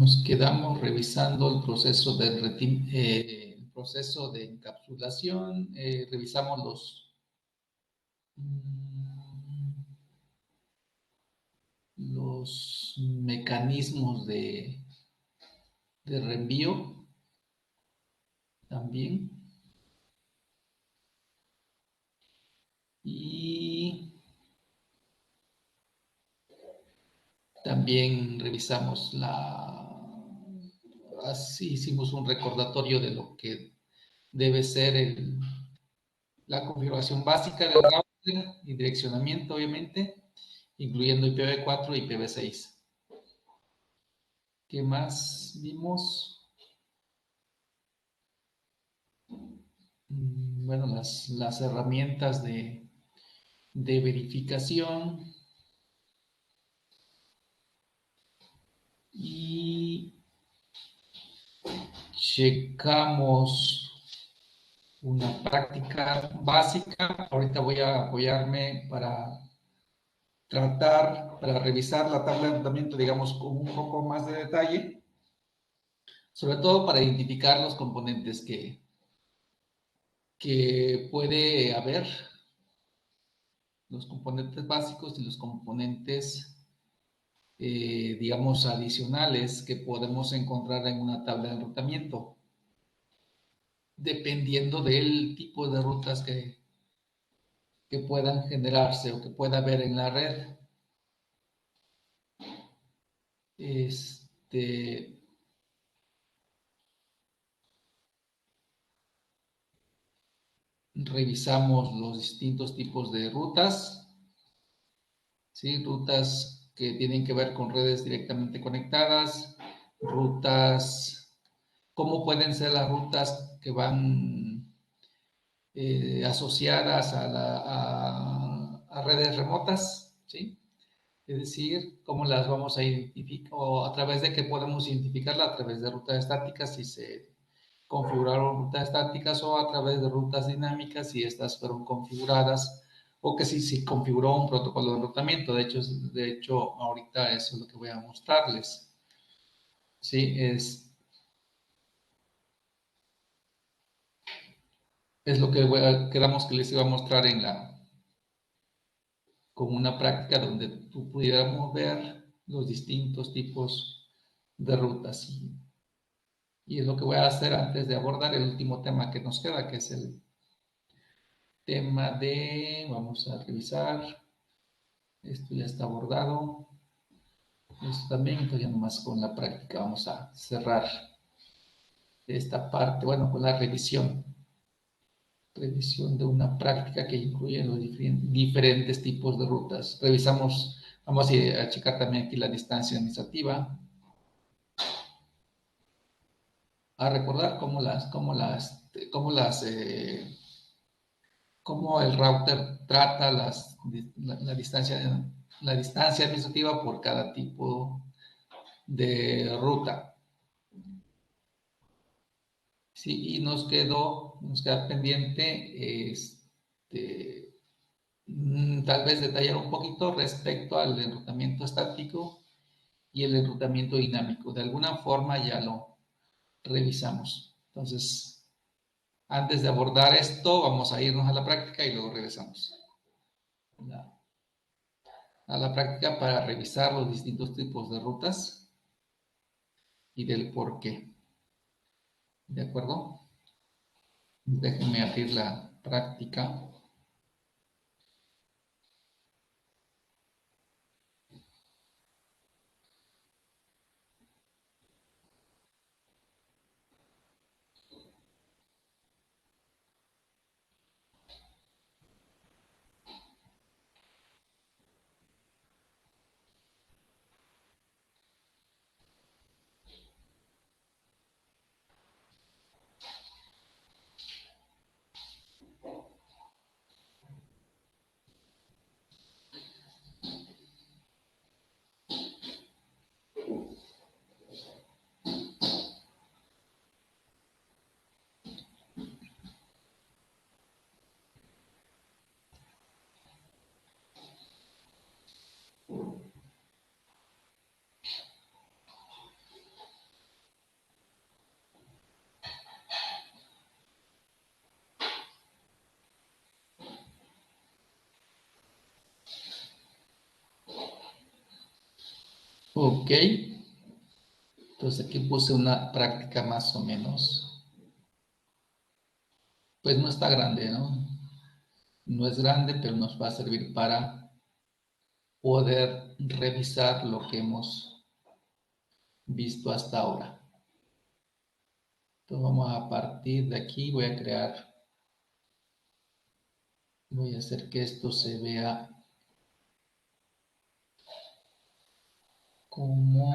Nos quedamos revisando el proceso de encapsulación, revisamos los mecanismos de reenvío también. Y también revisamos así hicimos un recordatorio de lo que debe ser la configuración básica del router y direccionamiento, obviamente, incluyendo IPv4 y IPv6. ¿Qué más vimos? Bueno, las herramientas de verificación y checamos una práctica básica. Ahorita voy a apoyarme para revisar la tabla de enrutamiento, digamos, con un poco más de detalle, sobre todo para identificar los componentes que puede haber, los componentes básicos y los componentes, digamos, adicionales que podemos encontrar en una tabla de enrutamiento, dependiendo del tipo de rutas que puedan generarse o que pueda haber en la red. Este, revisamos los distintos tipos de rutas, ¿sí? Rutas que tienen que ver con redes directamente conectadas, rutas, cómo pueden ser las rutas que van asociadas a redes remotas, ¿sí? Es decir, cómo las vamos a identificar, o a través de qué podemos identificarla, a través de rutas estáticas, si se configuraron rutas estáticas, o a través de rutas dinámicas, si estas fueron configuradas, o que si se configuró un protocolo de enrutamiento. De hecho, ahorita eso es lo que voy a mostrarles. Sí, es lo que quedamos que les iba a mostrar con una práctica donde pudiéramos ver los distintos tipos de rutas. Y es lo que voy a hacer antes de abordar el último tema que nos queda, que es el tema vamos a revisar, esto ya está abordado, esto también, entonces ya nomás con la práctica vamos a cerrar esta parte, bueno, con la revisión de una práctica que incluye los diferentes tipos de rutas. Revisamos, vamos a checar también aquí la distancia administrativa, a recordar cómo el router trata la distancia administrativa por cada tipo de ruta. Sí, y nos queda pendiente tal vez detallar un poquito respecto al enrutamiento estático y el enrutamiento dinámico. De alguna forma ya lo revisamos. Entonces, antes de abordar esto, vamos a irnos a la práctica y luego regresamos a la práctica para revisar los distintos tipos de rutas y del por qué. ¿De acuerdo? Déjenme abrir la práctica. Ok. Entonces aquí puse una práctica más o menos. Pues no está grande, ¿no? No es grande, pero nos va a servir para poder revisar lo que hemos visto hasta ahora. Entonces vamos a partir de aquí, voy a hacer que esto se vea como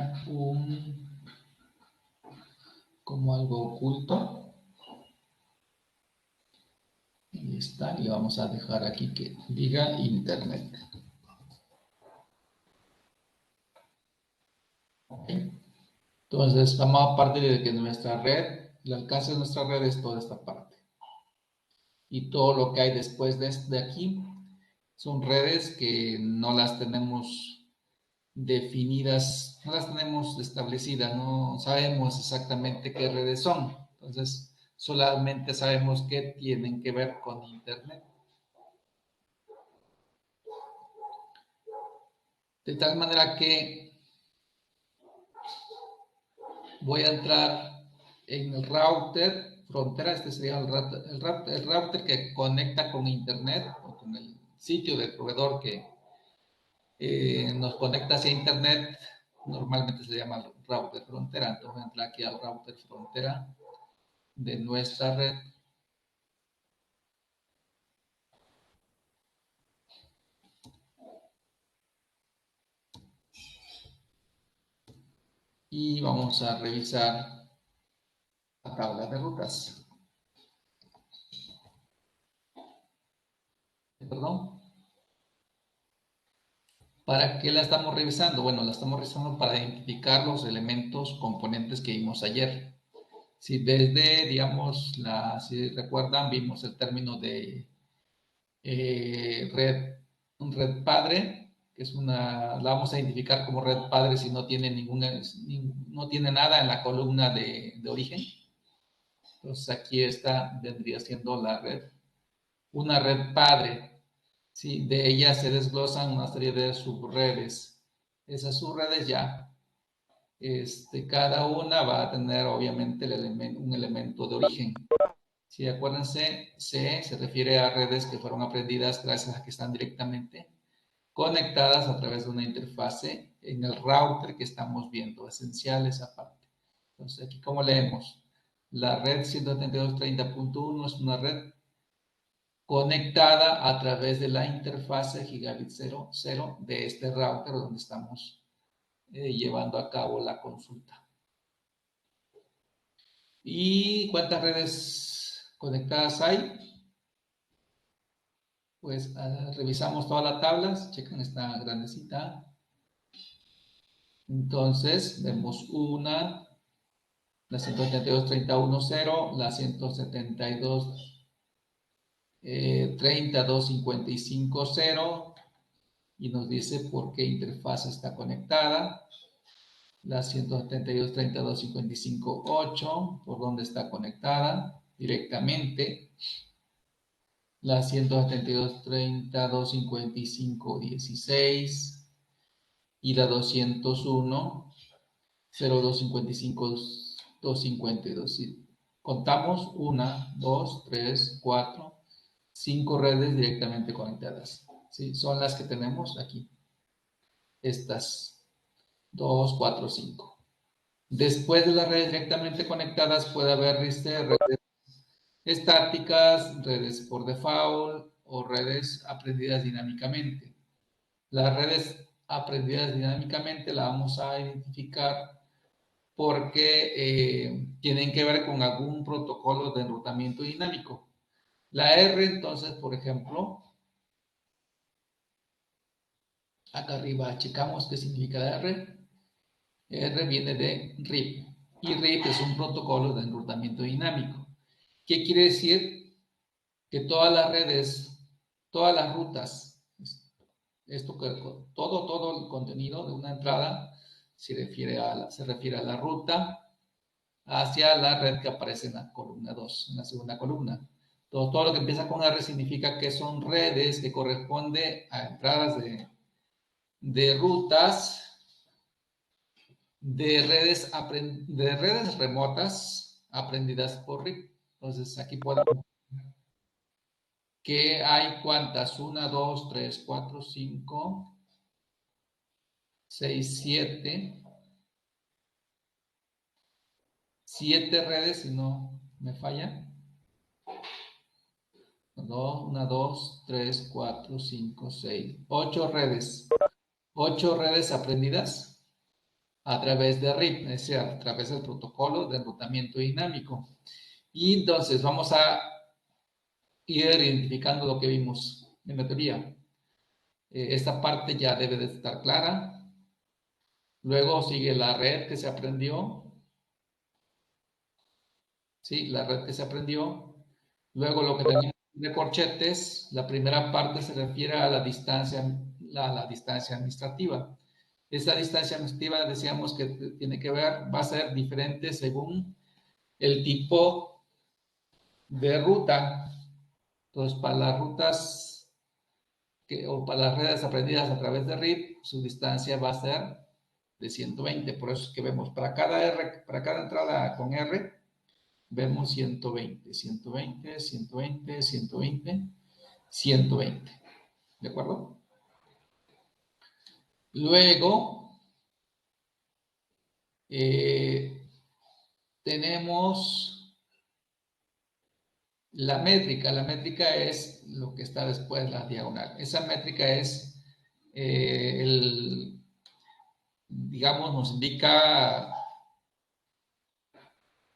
como algo oculto. Ahí está, y vamos a dejar aquí que diga internet. Okay. Entonces vamos a partir de que nuestra red, el alcance de nuestra red es toda esta parte. Y todo lo que hay después de aquí son redes que no las tenemos definidas, no las tenemos establecidas, no sabemos exactamente qué redes son. Entonces, solamente sabemos que tienen que ver con Internet. De tal manera que voy a entrar en el router frontera, este sería el router que conecta con Internet o con el sitio del proveedor que nos conecta hacia Internet. Normalmente se llama router frontera. Entonces voy a entrar aquí al router frontera de nuestra red. Y vamos a revisar la tabla de rutas. Perdón. ¿Para qué la estamos revisando? Bueno, la estamos revisando para identificar los elementos, componentes que vimos ayer. Si desde, digamos, si recuerdan, vimos el término de red padre, que es la vamos a identificar como red padre si no tiene no tiene nada en la columna de origen. Entonces aquí vendría siendo una red padre. ¿Sí? De ella se desglosan una serie de subredes. Esas subredes ya, cada una va a tener obviamente un elemento de origen. Sí, acuérdense, C se refiere a redes que fueron aprendidas gracias a que están directamente conectadas a través de una interfase en el router que estamos viendo. Esencial esa parte. Entonces, aquí como leemos, la red 172.30.1 es una red conectada a través de la interfase gigabit 00 de este router donde estamos llevando a cabo la consulta. ¿Y cuántas redes conectadas hay? Pues revisamos toda la tabla, chequen esta grandecita. Entonces, vemos la 172.30.1.0, la 172.30.255.0, y nos dice por qué interfaz está conectada. La 172.30.255.8, por dónde está conectada directamente. La 172.30.255.16 y la 201.0255.252. Contamos 1, 2, 3, 4, 5 redes directamente conectadas. ¿Sí? Son las que tenemos aquí. Estas 2, 4, 5. Después de las redes directamente conectadas puede haber redes estáticas, redes por default o redes aprendidas dinámicamente. Las redes aprendidas dinámicamente las vamos a identificar porque tienen que ver con algún protocolo de enrutamiento dinámico. La R, entonces, por ejemplo, acá arriba checamos qué significa la R. R viene de RIP y RIP es un protocolo de enrutamiento dinámico. ¿Qué quiere decir? Que todas las redes, todas las rutas, todo el contenido de una entrada se refiere a la ruta hacia la red que aparece en la columna 2, en la segunda columna. Todo lo que empieza con R significa que son redes que corresponden a entradas de rutas de redes remotas aprendidas por RIP. Entonces, aquí podemos que hay cuántas, 1, 2, 3, 4, 5, 6, 7, 7 redes, si no me falla. 1, 2, 3, 4, 5, 6, 8 redes. 8 redes aprendidas a través de RIP, es decir, a través del protocolo de enrutamiento dinámico. Y entonces vamos a ir identificando lo que vimos en la teoría. Esta parte ya debe de estar clara. Luego sigue la red que se aprendió. ¿Sí? La red que se aprendió. Luego lo que tenemos de corchetes, la primera parte se refiere a la distancia administrativa. Esa distancia administrativa decíamos que tiene que ver, va a ser diferente según el tipo de ruta. Entonces, para las rutas o para las redes aprendidas a través de RIP, su distancia va a ser de 120. Por eso es que vemos para cada entrada con R, vemos 120, 120, 120, 120, 120. ¿De acuerdo? Luego, tenemos la métrica. La métrica es lo que está después de la diagonal. Esa métrica es digamos, nos indica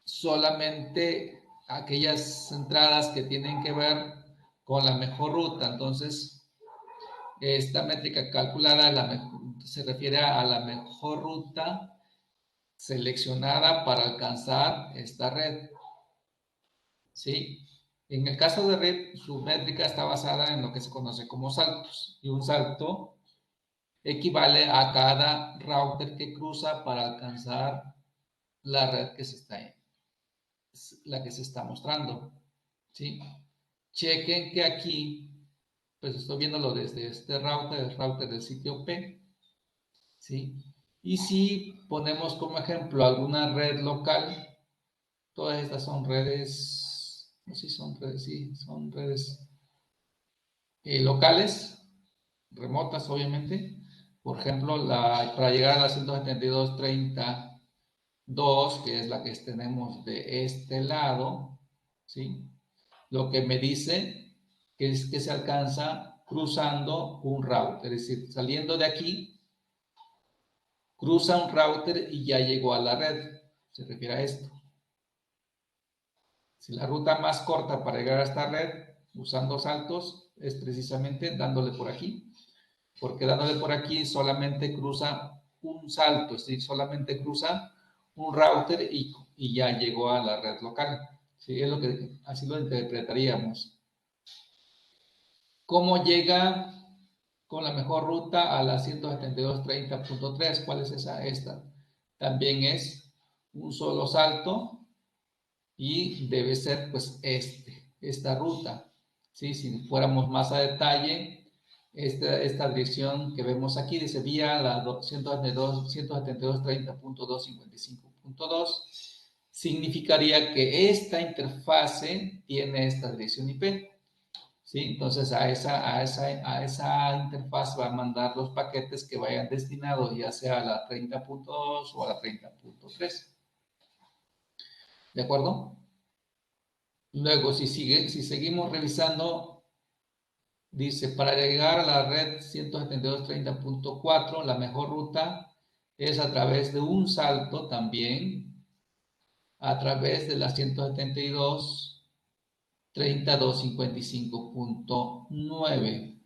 solamente aquellas entradas que tienen que ver con la mejor ruta. Entonces, esta métrica calculada se refiere a la mejor ruta seleccionada para alcanzar esta red. ¿Sí? En el caso de red, su métrica está basada en lo que se conoce como saltos. Y un salto equivale a cada router que cruza para alcanzar la red que la que se está mostrando. ¿Sí? Chequen que aquí, pues estoy viéndolo desde este router, el router del sitio P. ¿Sí? Y si ponemos como ejemplo alguna red local, todas estas son redes, no sé si son redes, sí, son redes locales, remotas obviamente. Por ejemplo, para llegar a la 172.30.2, que es la que tenemos de este lado, ¿sí? Lo que me dice que es que se alcanza cruzando un router, es decir, saliendo de aquí, cruza un router y ya llegó a la red. Se refiere a esto. Si la ruta más corta para llegar a esta red, usando saltos, es precisamente dándole por aquí, porque dándole por aquí solamente cruza un salto, es decir, solamente cruza un router y ya llegó a la red local. ¿Sí? Es lo que, así lo interpretaríamos. ¿Cómo llega con la mejor ruta a la 172.30.3? ¿Cuál es esa? Esta. También es un solo salto y debe ser pues esta ruta. ¿Sí? Si fuéramos más a detalle, esta dirección que vemos aquí dice vía la 172.30.255.2 significaría que esta interfase tiene esta dirección IP. ¿Sí? Entonces a esa interfaz va a mandar los paquetes que vayan destinados ya sea a la 30.2 o a la 30.3. ¿De acuerdo? Luego, si seguimos revisando, dice, para llegar a la red 172.30.4, la mejor ruta es a través de un salto también, a través de la 172.30.255.9.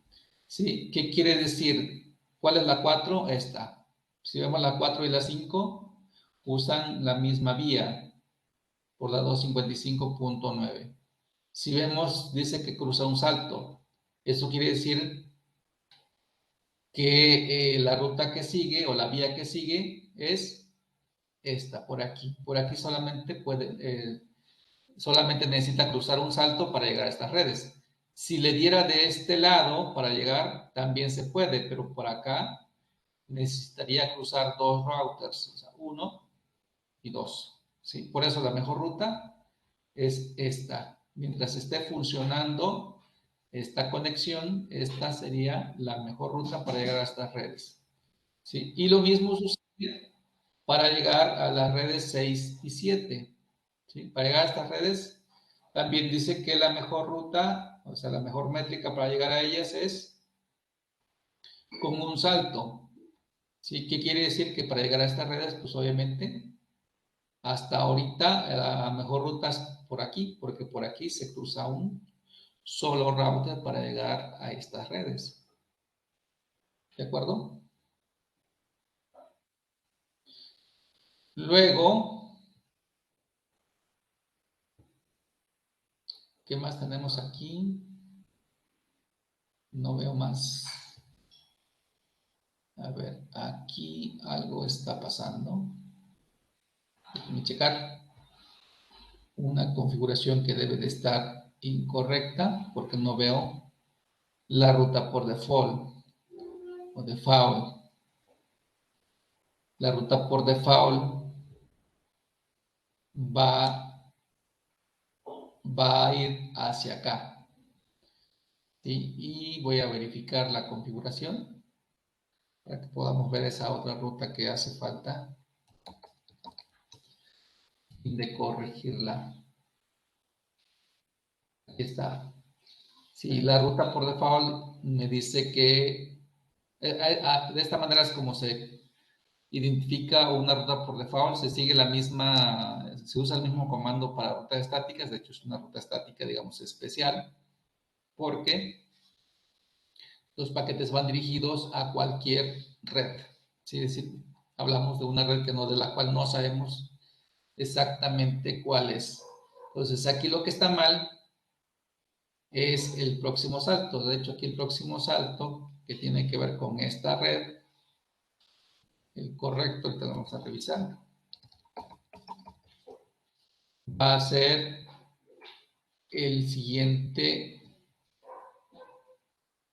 ¿Sí? ¿Qué quiere decir? ¿Cuál es la 4? Esta. Si vemos la 4 y la 5, usan la misma vía por la 255.9. Si vemos, dice que cruza un salto. Eso quiere decir que la ruta que sigue o la vía que sigue es esta, por aquí. Por aquí solamente necesita cruzar un salto para llegar a estas redes. Si le diera de este lado para llegar, también se puede, pero por acá necesitaría cruzar dos routers, o sea, 1 y 2. ¿Sí? Por eso la mejor ruta es esta. Mientras esté funcionando esta conexión, esta sería la mejor ruta para llegar a estas redes. ¿Sí? Y lo mismo sucede para llegar a las redes 6 y 7. ¿Sí? Para llegar a estas redes, también dice que la mejor ruta, o sea, la mejor métrica para llegar a ellas es con un salto. ¿Sí? ¿Qué quiere decir? Que para llegar a estas redes, pues obviamente, hasta ahorita la mejor ruta es por aquí, porque por aquí se cruza un solo router para llegar a estas redes. ¿De acuerdo? Luego, ¿qué más tenemos aquí? No veo más. A ver, aquí algo está pasando. Déjenme checar una configuración que debe de estar incorrecta porque no veo la ruta por default o default. La ruta por default va a ir hacia acá. ¿Sí? Y voy a verificar la configuración para que podamos ver esa otra ruta que hace falta y de corregirla. Aquí está. Sí, la ruta por default me dice que de esta manera es como se identifica una ruta por default, se sigue la misma, se usa el mismo comando para rutas estáticas, de hecho es una ruta estática, digamos, especial, porque los paquetes van dirigidos a cualquier red. ¿Sí? Es decir, hablamos de una red que no, de la cual no sabemos exactamente cuál es. Entonces, aquí lo que está mal es el próximo salto. De hecho, aquí el próximo salto, que tiene que ver con esta red, el correcto, ahorita lo vamos a revisar, va a ser el siguiente,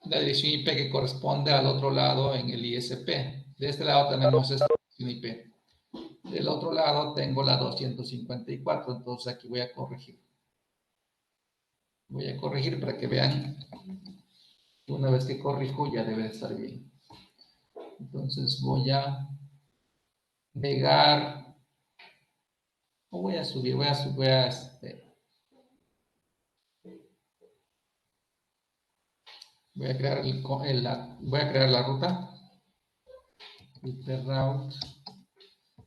la dirección IP que corresponde al otro lado en el ISP. De este lado tenemos esta dirección IP. Del otro lado tengo la 254, entonces aquí voy a corregir. Voy a corregir para que vean que una vez que corrijo ya debe estar bien. Entonces voy a pegar, o voy a subir, voy a crear la ruta, route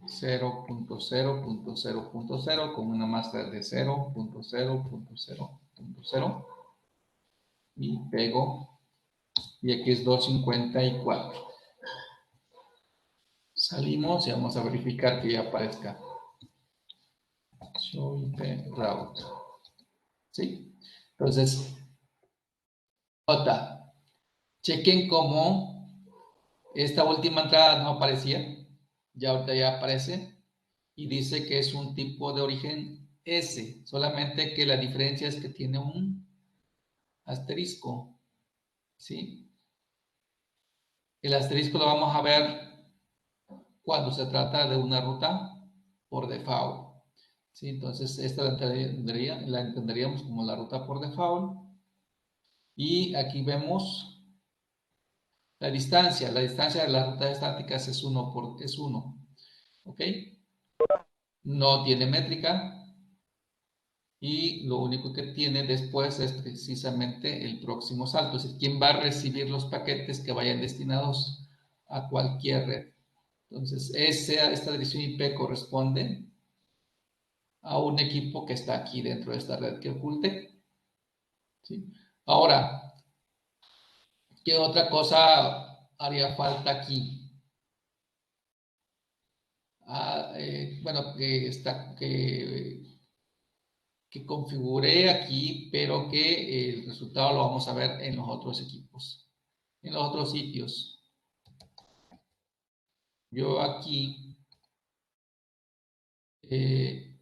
0.0.0.0 con una máscara de 0.0.0.0 y pego, y aquí es 254. Salimos y vamos a verificar que ya aparezca show IP route. ¿Sí? Entonces, nota, chequen cómo esta última entrada no aparecía, ya ahorita ya aparece, y dice que es un tipo de origen S, solamente que la diferencia es que tiene un asterisco, ¿sí? El asterisco lo vamos a ver cuando se trata de una ruta por default, ¿sí? Entonces, esta la entenderíamos como la ruta por default, y aquí vemos la distancia de las rutas estáticas es 1 es 1, ¿ok? No tiene métrica, y lo único que tiene después es precisamente el próximo salto, es decir, quién va a recibir los paquetes que vayan destinados a cualquier red. Entonces, esta dirección IP corresponde a un equipo que está aquí dentro de esta red que oculté. ¿Sí? Ahora, ¿qué otra cosa haría falta aquí? Bueno, que configuré aquí, pero que el resultado lo vamos a ver en los otros equipos, en los otros sitios. Yo aquí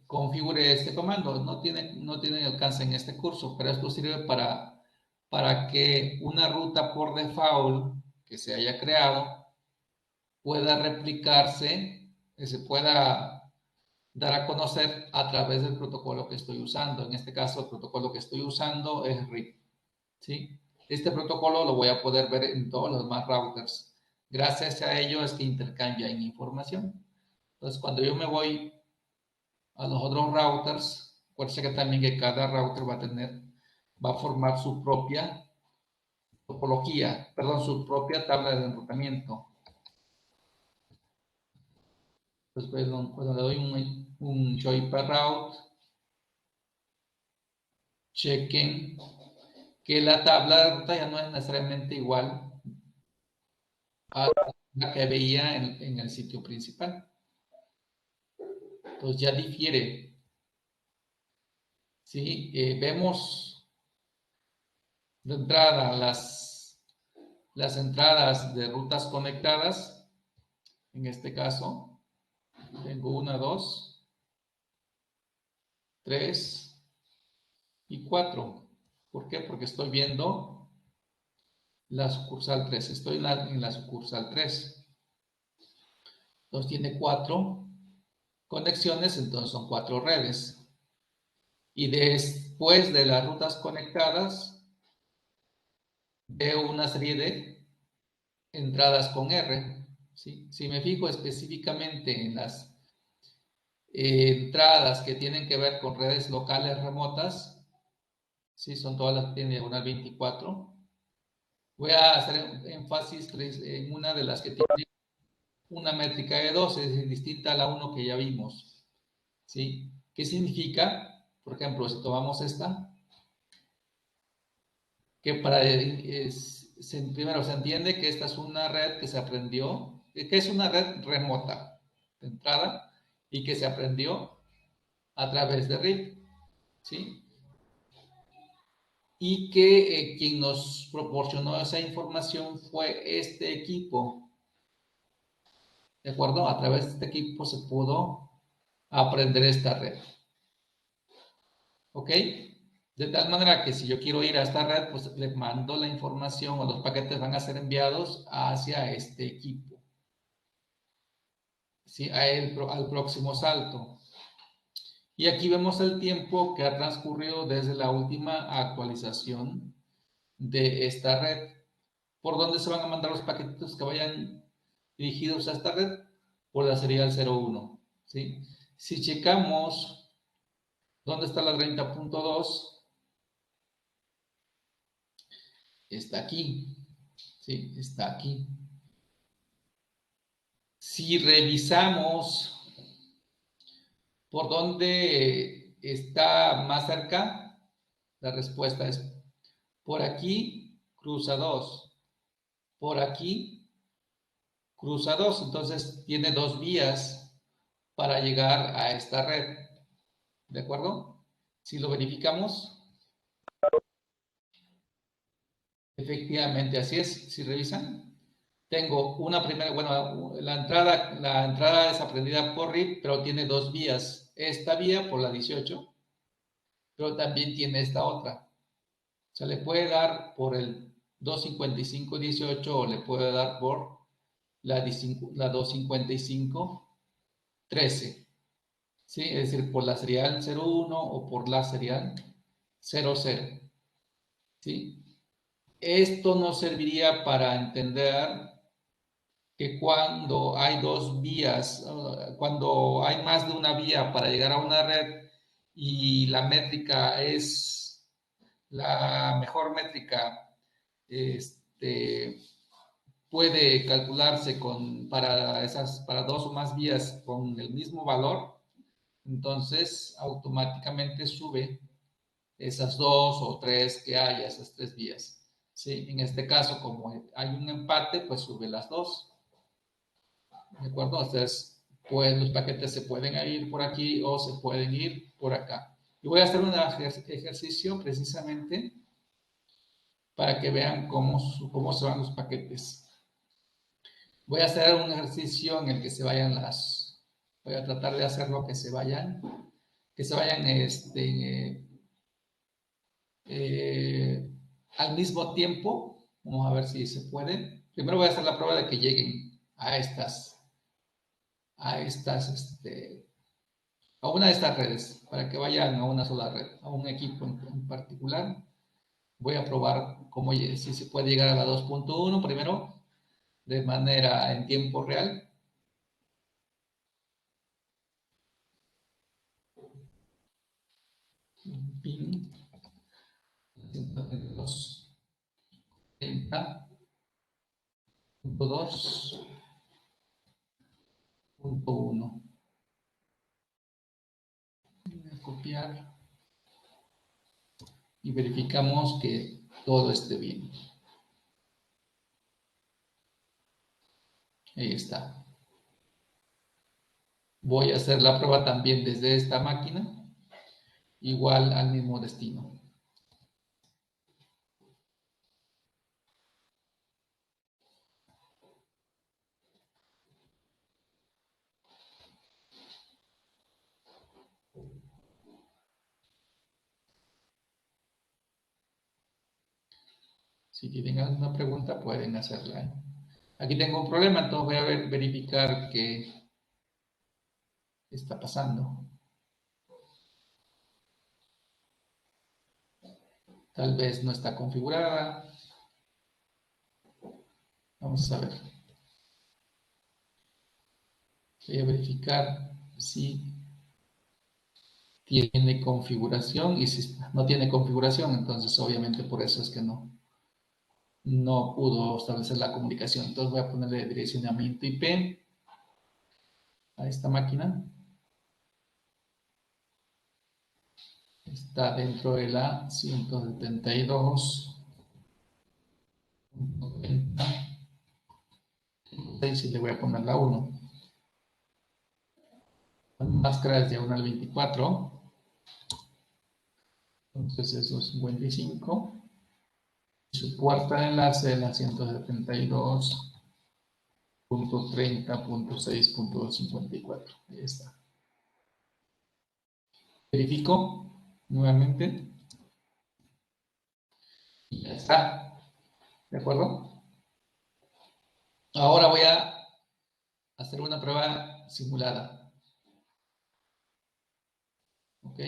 configuré este comando, no tiene alcance en este curso, pero esto sirve para que una ruta por default que se haya creado pueda replicarse, que se pueda dar a conocer a través del protocolo que estoy usando. En este caso, el protocolo que estoy usando es RIP, ¿sí? Este protocolo lo voy a poder ver en todos los demás routers. Gracias a ello es que intercambian información. Entonces, cuando yo me voy a los otros routers, acuérdense que también que cada router va a formar su propia topología, perdón, su propia tabla de enrutamiento. Entonces, cuando le doy un show per route, chequen que la tabla de ruta ya no es necesariamente igual a la que veía en el sitio principal. Entonces ya difiere. ¿Sí? Vemos de entrada las entradas de rutas conectadas. En este caso, tengo 1, 2, 3 y 4. ¿Por qué? Porque estoy viendo la sucursal 3. Estoy en la sucursal 3. Entonces tiene 4 conexiones, entonces son 4 redes. Y después de las rutas conectadas, veo una serie de entradas con R. ¿Sí? Si me fijo específicamente en las entradas que tienen que ver con redes locales remotas, ¿sí? Son todas las que tienen diagonal 24. Voy a hacer énfasis en una de las que tiene una métrica de 2, es decir, distinta a la 1 que ya vimos. ¿Sí? ¿Qué significa? Por ejemplo, si tomamos esta, que primero se entiende que esta es una red que se aprendió, que es una red remota de entrada y que se aprendió a través de RIP, ¿sí? Y que quien nos proporcionó esa información fue este equipo, ¿de acuerdo? A través de este equipo se pudo aprender esta red, ¿ok? De tal manera que si yo quiero ir a esta red, pues le mando la información o los paquetes van a ser enviados hacia este equipo, ¿sí? Al próximo salto. Y aquí vemos el tiempo que ha transcurrido desde la última actualización de esta red. ¿Por dónde se van a mandar los paquetitos que vayan dirigidos a esta red? Por la serial 01, ¿sí? Si checamos dónde está la 30.2, está aquí, ¿sí? Está aquí. Si revisamos por dónde está más cerca, la respuesta es por aquí cruza 2, por aquí cruza 2, entonces tiene 2 vías para llegar a esta red, ¿de acuerdo? Si lo verificamos, efectivamente así es. Si revisan, tengo una primera, bueno, la entrada es aprendida por RIP, pero tiene 2 vías. Esta vía por la 18, pero también tiene esta otra. Se le puede dar por el 255.18 o le puede dar por la 255.13. ¿Sí? Es decir, por la serial 01 o por la serial 00. ¿Sí? Esto nos serviría para entender que cuando hay dos vías, cuando hay más de una vía para llegar a una red y la métrica es la mejor métrica, puede calcularse para dos o más vías con el mismo valor, entonces automáticamente sube esas dos o tres que haya, esas tres vías. ¿Sí? En este caso, como hay un empate, pues sube las dos. ¿De acuerdo? Entonces, pues los paquetes se pueden ir por aquí o se pueden ir por acá. Y voy a hacer un ejercicio precisamente para que vean cómo se van los paquetes. Voy a hacer un ejercicio en el que se vayan voy a tratar de hacerlo que se vayan al mismo tiempo. Vamos a ver si se puede. Primero voy a hacer la prueba de que lleguen a estas, a una de estas redes, para que vayan a una sola red, a un equipo en particular. Voy a probar cómo, si se puede llegar a la 2.1 primero, de manera en tiempo real. Pin 132.2.1. Voy a copiar y verificamos que todo esté bien. Ahí está. Voy a hacer la prueba también desde esta máquina, igual al mismo destino. Si tienen alguna pregunta, pueden hacerla. Aquí tengo un problema, entonces voy a verificar qué está pasando. Tal vez no está configurada. Vamos a ver. Voy a verificar si tiene configuración, y si no tiene configuración, entonces obviamente por eso es que no pudo establecer la comunicación. Entonces voy a ponerle direccionamiento IP a esta máquina. Está dentro de la 172.90. Y le voy a poner la 1. La máscara es de 1 al 24. Entonces eso es 55. Su puerta de enlace es la 172.30.6.54. Ahí está. Verifico nuevamente. Y ya está. ¿De acuerdo? Ahora voy a hacer una prueba simulada. ¿Ok?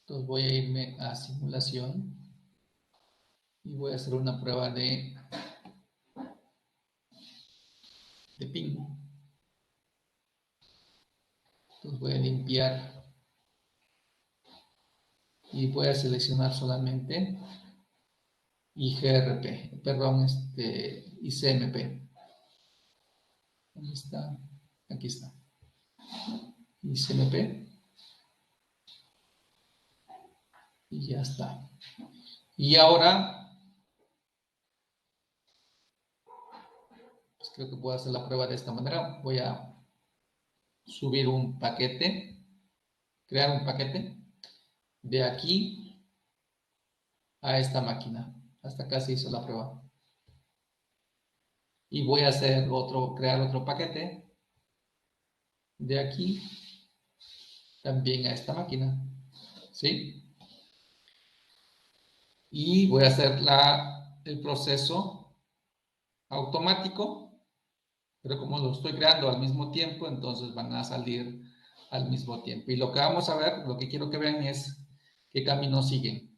Entonces voy a irme a simulación y voy a hacer una prueba de ping. Entonces voy a limpiar y voy a seleccionar solamente IGRP, perdón, ICMP. ¿Dónde está? Aquí está. ICMP. Y ya está. Y ahora, pues creo que puedo hacer la prueba de esta manera. Voy a subir un paquete, crear un paquete de aquí a esta máquina. Hasta acá se hizo la prueba. Y voy a hacer crear otro paquete de aquí también a esta máquina. ¿Sí? Y voy a hacer el proceso automático, pero como lo estoy creando al mismo tiempo, entonces van a salir al mismo tiempo. Y lo que vamos a ver, lo que quiero que vean es qué camino siguen.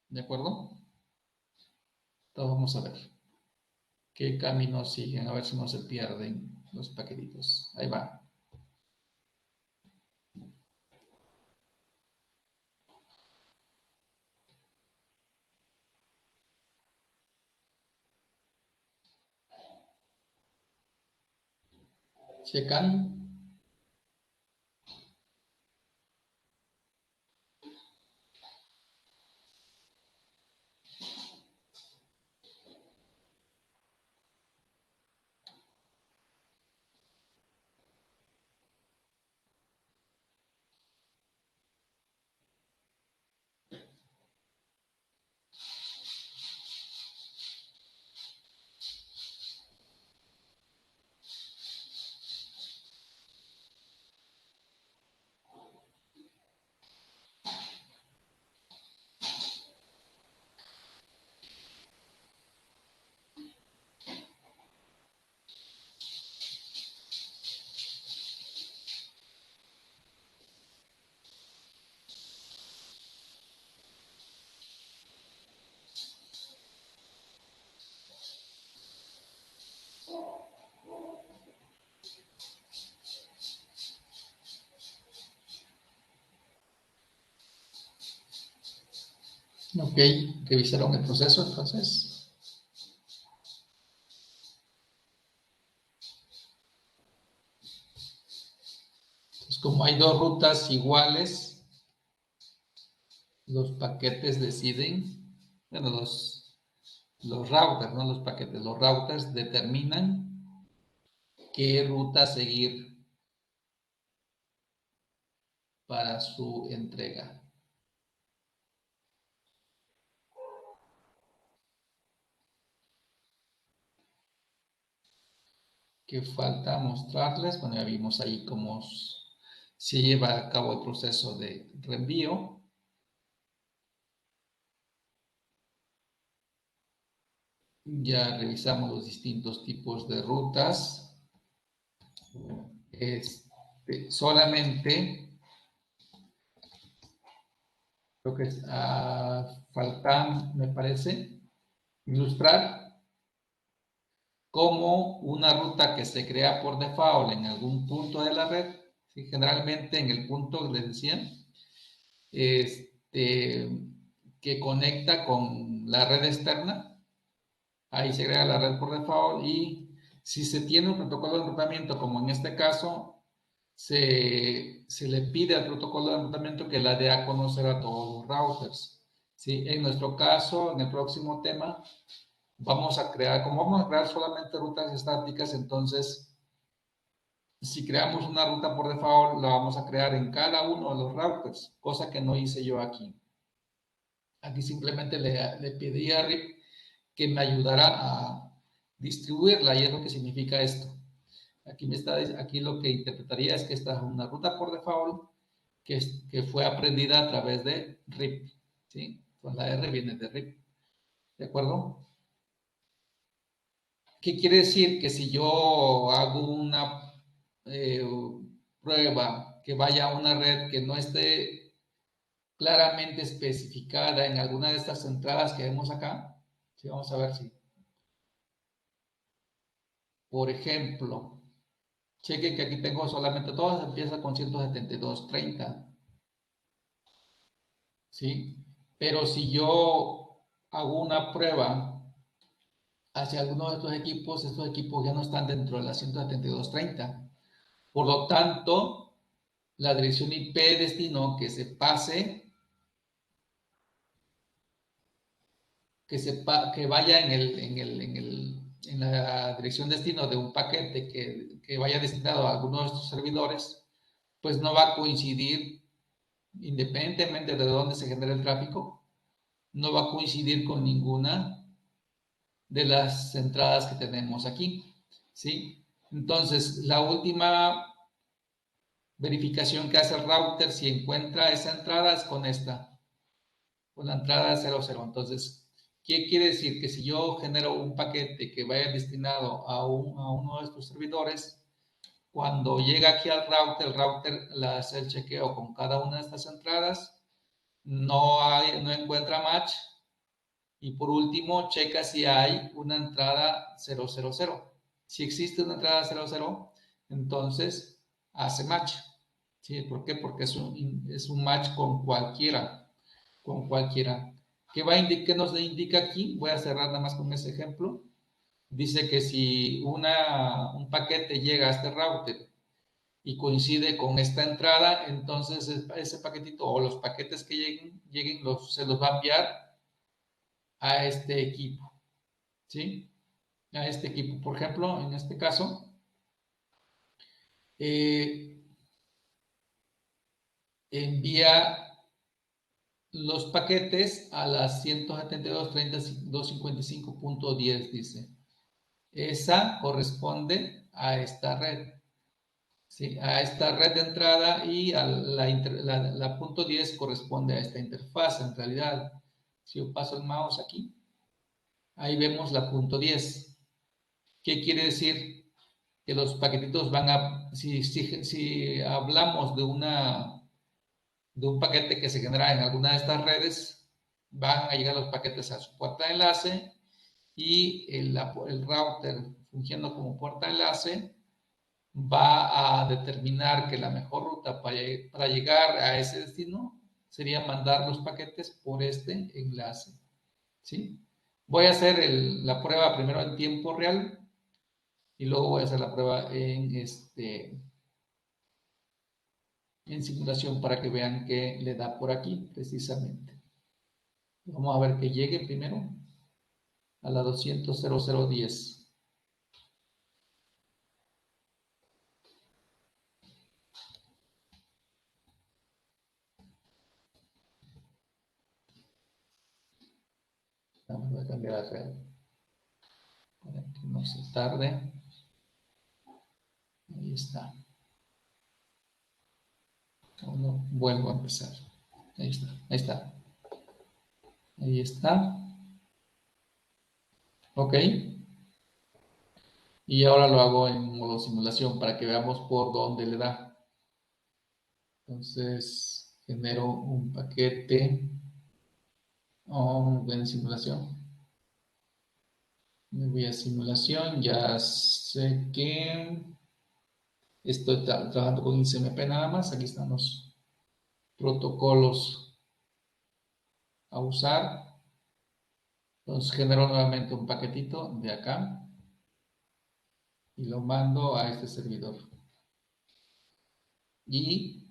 ¿De acuerdo? Entonces vamos a ver qué camino siguen, a ver si no se pierden los paquetitos. Ahí va. Checan. Ok, revisaron el proceso entonces. Entonces, como hay dos rutas iguales, los paquetes deciden, bueno, los routers, no los paquetes, los routers determinan qué ruta seguir para su entrega. ¿Qué falta mostrarles? Bueno, ya vimos ahí cómo se lleva a cabo el proceso de reenvío. Ya revisamos los distintos tipos de rutas. Solamente creo que faltan, me parece, ilustrar cómo una ruta que se crea por default en algún punto de la red, ¿sí? Generalmente en el punto que les decía, que conecta con la red externa, ahí se crea la red por default y si se tiene un protocolo de enrutamiento, como en este caso, se le pide al protocolo de enrutamiento que la dé a conocer a todos los routers. ¿Sí? En nuestro caso, en el próximo tema, como vamos a crear solamente rutas estáticas, entonces, si creamos una ruta por default, la vamos a crear en cada uno de los routers, cosa que no hice yo aquí. Aquí simplemente le pedí a Rick que me ayudara a distribuirla y es lo que significa esto. Aquí lo que interpretaría es que esta es una ruta por default que fue aprendida a través de RIP, ¿sí? Con la R viene de RIP, ¿de acuerdo? ¿Qué quiere decir? Que si yo hago una eh, prueba que vaya a una red que no esté claramente especificada en alguna de estas entradas que vemos acá, ¿sí? Vamos a ver si, por ejemplo, chequen que aquí tengo solamente todas, empieza con 172.30, ¿sí? Pero si yo hago una prueba hacia alguno de estos equipos ya no están dentro de la 172.30. Por lo tanto, la dirección IP destino que vaya en la dirección destino de un paquete que vaya destinado a alguno de estos servidores, pues no va a coincidir, independientemente de dónde se genere el tráfico, no va a coincidir con ninguna de las entradas que tenemos aquí, ¿sí? Entonces, la última verificación que hace el router, si encuentra esa entrada, es con esta, con la entrada 00. Entonces, ¿qué quiere decir? Que si yo genero un paquete que vaya destinado a uno de estos servidores, cuando llega aquí al router, el router le hace el chequeo con cada una de estas entradas, no encuentra match, y por último, checa si hay una entrada 000. Si existe una entrada 00, entonces hace match. ¿Sí? ¿Por qué? Porque es un match con cualquiera. Con cualquiera. ¿Qué nos indica aquí? Voy a cerrar nada más con ese ejemplo. Dice que si un paquete llega a este router y coincide con esta entrada, entonces ese paquetito o los paquetes que lleguen se los va a enviar a este equipo, ¿sí? A este equipo. Por ejemplo, en este caso, eh, envía los paquetes a las 172.30.255.10, dice. Esa corresponde a esta red, ¿sí? A esta red de entrada, y a la punto 10 corresponde a esta interfaz. En realidad, si yo paso el mouse aquí, ahí vemos la punto 10. ¿Qué quiere decir? Que los paquetitos si hablamos de un paquete que se genera en alguna de estas redes, van a llegar los paquetes a su puerta de enlace, y el router, fungiendo como puerta de enlace, va a determinar que la mejor ruta para llegar a ese destino sería mandar los paquetes por este enlace, ¿sí? Voy a hacer la prueba primero en tiempo real y luego voy a hacer la prueba en simulación para que vean que le da por aquí precisamente. Vamos a ver que llegue primero a la 200.0010. Vamos a cambiar a real para que no se tarde. Ahí está. No, vuelvo a empezar. Ahí está, ahí está. Ahí está. Ok. Y ahora lo hago en modo simulación para que veamos por dónde le da. Entonces, genero un paquete en simulación. Me voy a simulación. Ya sé que estoy trabajando con ICMP nada más. Aquí están los protocolos a usar. Entonces genero nuevamente un paquetito de acá y lo mando a este servidor. Y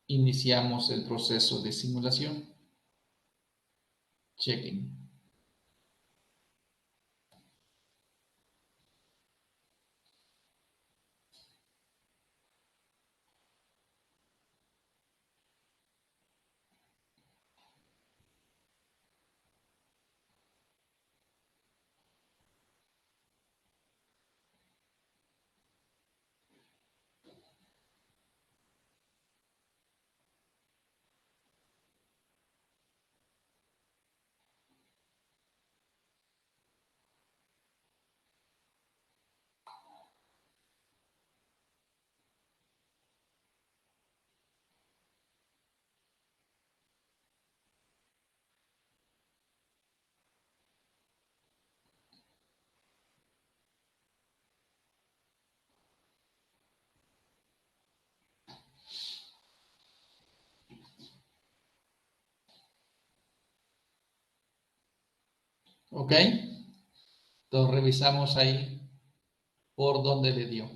iniciamos el proceso de simulación. Checking. ¿Ok? Entonces revisamos ahí por dónde le dio.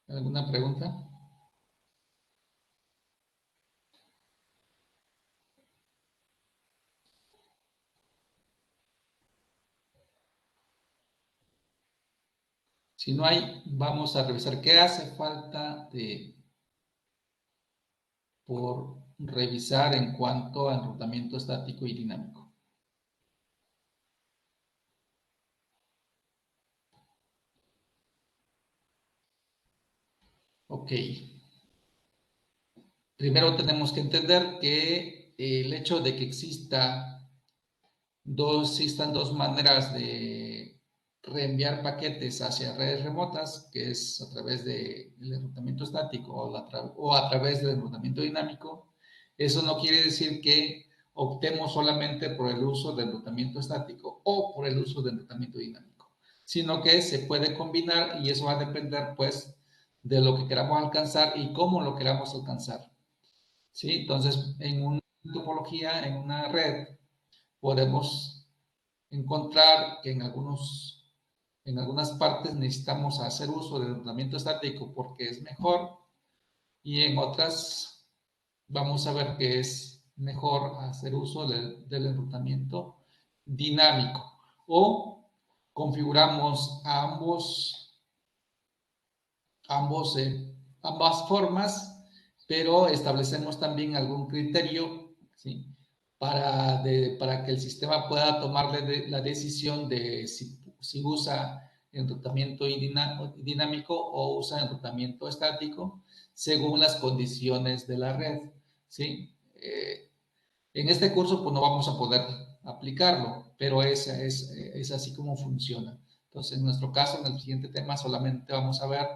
¿Alguna pregunta? Si no hay, vamos a revisar qué hace falta por revisar en cuanto a enrutamiento estático y dinámico. Ok. Primero tenemos que entender que el hecho de que existan dos maneras de reenviar paquetes hacia redes remotas, que es a través del enrutamiento estático o a través del enrutamiento dinámico. Eso no quiere decir que optemos solamente por el uso del enrutamiento estático o por el uso del enrutamiento dinámico, sino que se puede combinar y eso va a depender, pues, de lo que queramos alcanzar y cómo lo queramos alcanzar. ¿Sí? Entonces, en una topología, en una red, podemos encontrar que en algunas partes necesitamos hacer uso del enrutamiento estático porque es mejor y en otras vamos a ver que es mejor hacer uso del enrutamiento dinámico o configuramos ambas formas, pero establecemos también algún criterio, ¿sí? para que el sistema pueda tomar la decisión de si usa enrutamiento dinámico o usa enrutamiento estático según las condiciones de la red, ¿sí? En este curso pues no vamos a poder aplicarlo, pero es así como funciona. Entonces, en nuestro caso, en el siguiente tema, solamente vamos a ver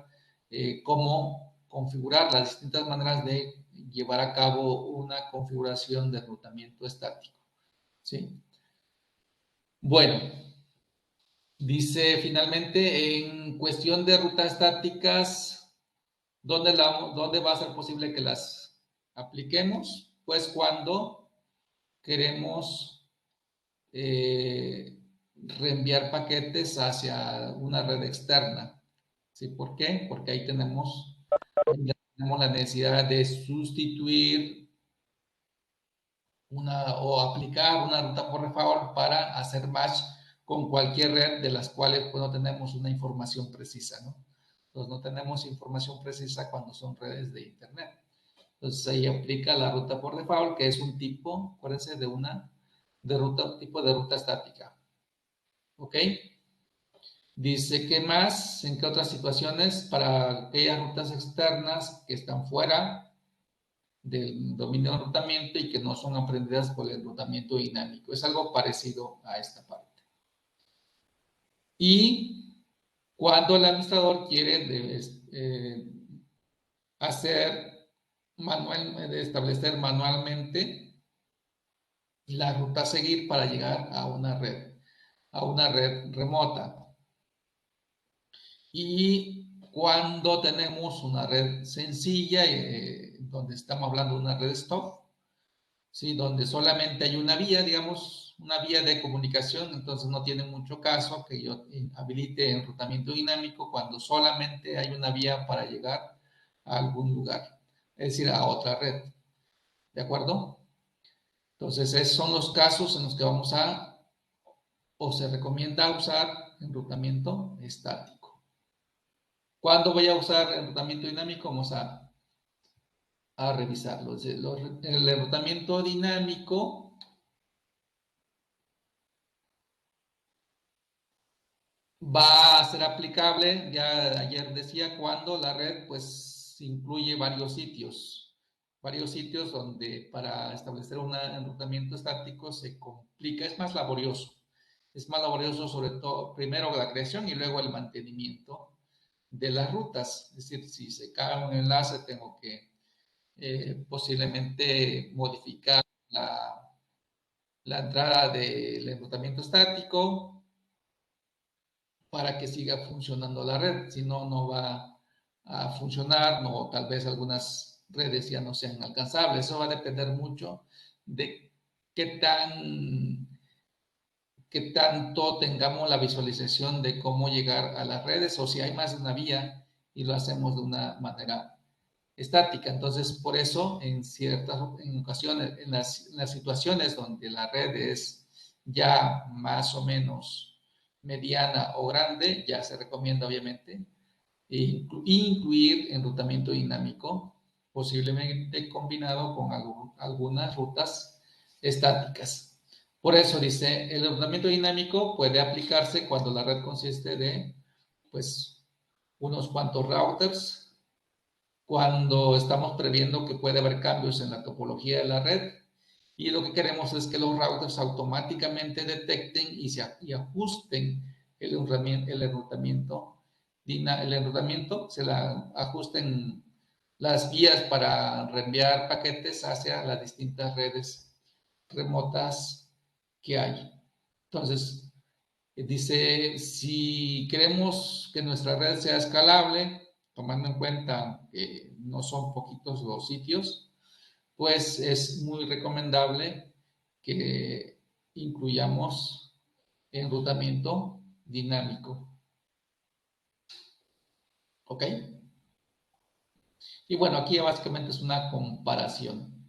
cómo configurar las distintas maneras de llevar a cabo una configuración de enrutamiento estático. ¿Sí? Bueno, dice finalmente, en cuestión de rutas estáticas, ¿dónde va a ser posible que las apliquemos? Pues cuando queremos reenviar paquetes hacia una red externa. ¿Sí? ¿Por qué? Porque ahí tenemos la necesidad de sustituir o aplicar una ruta por default para hacer match con cualquier red de las cuales pues, no tenemos una información precisa, ¿no? Entonces no tenemos información precisa cuando son redes de internet. Entonces ahí aplica la ruta por default, que es un tipo, acuérdense, tipo de ruta estática. ¿Ok? Dice, ¿qué más? ¿En qué otras situaciones? Para aquellas rutas externas que están fuera del dominio de enrutamiento y que no son aprendidas por el enrutamiento dinámico. Es algo parecido a esta parte. Y cuando el administrador quiere establecer manualmente la ruta a seguir para llegar a una red remota. Y cuando tenemos una red sencilla, donde estamos hablando de una red stop, ¿sí? Donde solamente hay una vía, digamos, una vía de comunicación, entonces no tiene mucho caso que yo habilite enrutamiento dinámico cuando solamente hay una vía para llegar a algún lugar, es decir, a otra red. ¿De acuerdo? Entonces, esos son los casos en los que o se recomienda usar enrutamiento estático. ¿Cuándo voy a usar enrutamiento dinámico? Vamos a revisarlo. El enrutamiento dinámico va a ser aplicable, ya ayer decía, cuando la red pues incluye varios sitios donde para establecer un enrutamiento estático se complica, es más laborioso sobre todo primero la creación y luego el mantenimiento de las rutas, es decir, si se cae un enlace tengo que posiblemente modificar la entrada del enrutamiento estático para que siga funcionando la red, si no, no va a funcionar, no, tal vez algunas redes ya no sean alcanzables. Eso va a depender mucho de qué tanto tengamos la visualización de cómo llegar a las redes o si hay más de una vía y lo hacemos de una manera estática. Entonces, por eso, en ocasiones, en las situaciones donde la red es ya más o menos mediana o grande, ya se recomienda obviamente incluir enrutamiento dinámico, posiblemente combinado con algunas rutas estáticas. Por eso dice, el enrutamiento dinámico puede aplicarse cuando la red consiste de, pues, unos cuantos routers, cuando estamos previendo que puede haber cambios en la topología de la red y lo que queremos es que los routers automáticamente detecten y ajusten el enrutamiento, se la ajusten las vías para reenviar paquetes hacia las distintas redes remotas que hay. Entonces, dice, si queremos que nuestra red sea escalable, tomando en cuenta que no son poquitos los sitios, pues es muy recomendable que incluyamos enrutamiento dinámico. ¿Ok? Y bueno, aquí básicamente es una comparación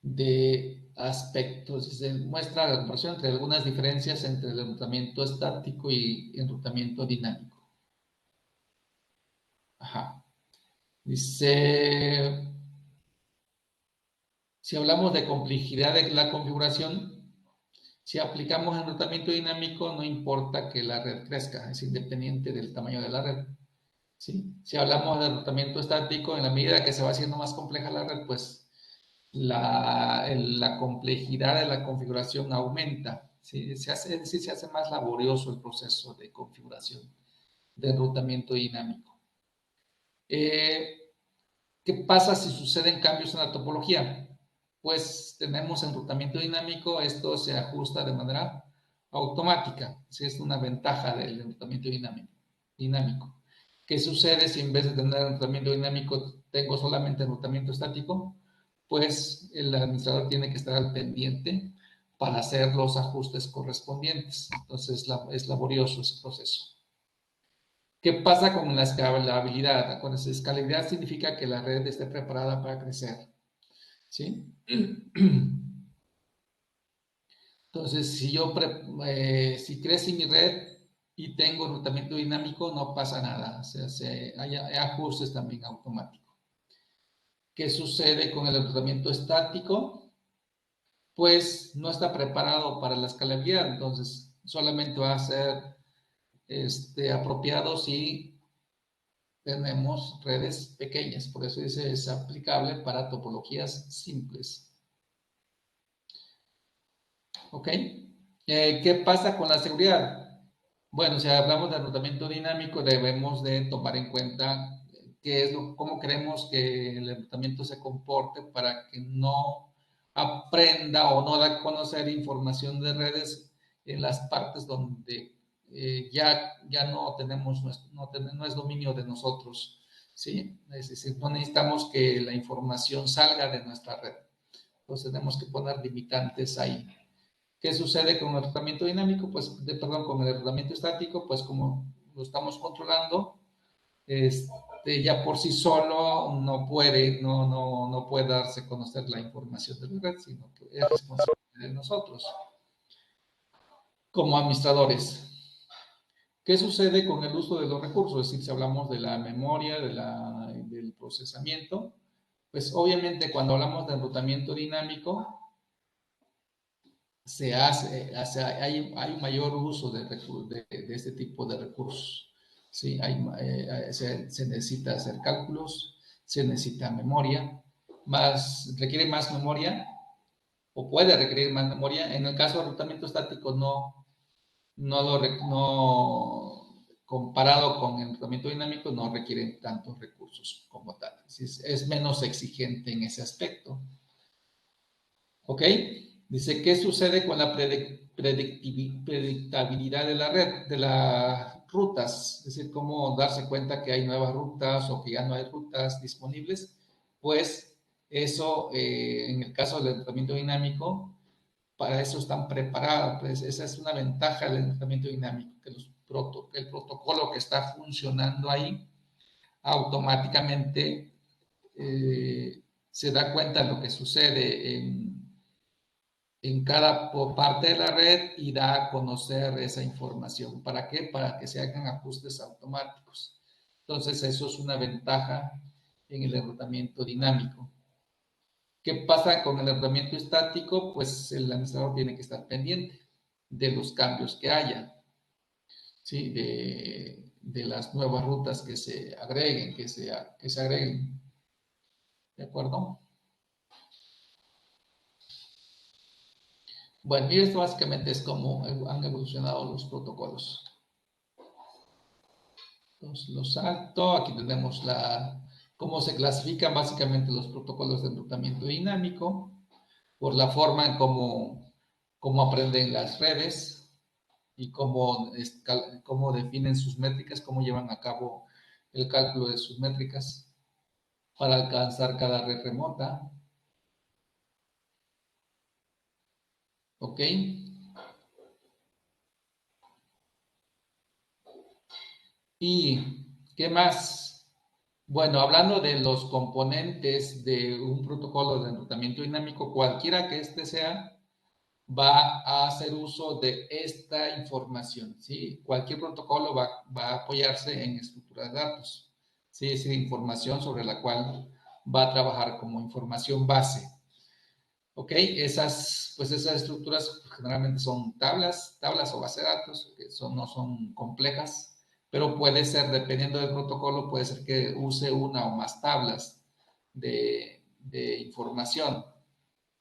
de aspectos. Se muestra la comparación entre algunas diferencias entre el enrutamiento estático y enrutamiento dinámico. Ajá. Dice, si hablamos de complejidad de la configuración, si aplicamos enrutamiento dinámico, no importa que la red crezca, es independiente del tamaño de la red. ¿Sí? Si hablamos de enrutamiento estático, en la medida que se va haciendo más compleja la red, pues la complejidad de la configuración aumenta. ¿Sí? Es decir, se hace más laborioso el proceso de configuración de enrutamiento dinámico. ¿Qué pasa si suceden cambios en la topología? Pues tenemos enrutamiento dinámico, esto se ajusta de manera automática. Esa es una ventaja del enrutamiento dinámico. ¿Qué sucede si en vez de tener enrutamiento dinámico tengo solamente enrutamiento estático? Pues el administrador tiene que estar al pendiente para hacer los ajustes correspondientes. Entonces es laborioso ese proceso. ¿Qué pasa con la escalabilidad? Con esa escalabilidad significa que la red esté preparada para crecer. ¿Sí? Entonces, si crece mi red y tengo enrutamiento dinámico, no pasa nada. O sea, hay ajustes también automáticos. ¿Qué sucede con el enrutamiento estático? Pues no está preparado para la escalabilidad. Entonces, solamente va a ser apropiado si tenemos redes pequeñas. Por eso dice, es aplicable para topologías simples. ¿Ok? ¿Qué pasa con la seguridad? Bueno, si hablamos de enrutamiento dinámico, debemos de tomar en cuenta cómo queremos que el enrutamiento se comporte para que no aprenda o no da a conocer información de redes en las partes donde ya no tenemos, no es dominio de nosotros, ¿sí? Es decir, no necesitamos que la información salga de nuestra red. Entonces tenemos que poner limitantes ahí. ¿Qué sucede con el enrutamiento dinámico? Pues, con el enrutamiento estático, pues como lo estamos controlando, ya por sí solo no puede darse a conocer la información de la red, sino que es responsabilidad de nosotros como administradores. ¿Qué sucede con el uso de los recursos? Es decir, si hablamos de la memoria, del procesamiento, pues obviamente cuando hablamos de enrutamiento dinámico, hay un mayor uso de este tipo de recursos. ¿Sí? Se necesita hacer cálculos, se necesita memoria, requiere más memoria o puede requerir más memoria. En el caso de enrutamiento estático comparado con el enrutamiento dinámico no requieren tantos recursos como tal. Es menos exigente en ese aspecto. ¿Ok? Dice, ¿qué sucede con la predictabilidad de la red, de las rutas? Es decir, cómo darse cuenta que hay nuevas rutas o que ya no hay rutas disponibles. Pues eso, en el caso del enrutamiento dinámico, para eso están preparados. Pues esa es una ventaja del enrutamiento dinámico, que el protocolo que está funcionando ahí automáticamente se da cuenta de lo que sucede en cada parte de la red y da a conocer esa información. ¿Para qué? Para que se hagan ajustes automáticos. Entonces, eso es una ventaja en el enrutamiento dinámico. ¿Qué pasa con el enrutamiento estático? Pues el administrador tiene que estar pendiente de los cambios que haya, ¿sí? De las nuevas rutas que se agreguen, que se agreguen. ¿De acuerdo? Bueno, y esto básicamente es cómo han evolucionado los protocolos. Entonces, lo salto. Aquí tenemos cómo se clasifican básicamente los protocolos de enrutamiento dinámico por la forma en cómo aprenden las redes y cómo definen sus métricas, cómo llevan a cabo el cálculo de sus métricas para alcanzar cada red remota. ¿Ok? ¿Y qué más? Bueno, hablando de los componentes de un protocolo de enrutamiento dinámico, cualquiera que este sea, va a hacer uso de esta información, ¿sí? Cualquier protocolo va a apoyarse en estructuras de datos, ¿sí? Es información sobre la cual va a trabajar como información base. ¿Ok? Esas estructuras generalmente son tablas o base de datos, que no son complejas, pero puede ser, dependiendo del protocolo, puede ser que use una o más tablas de información.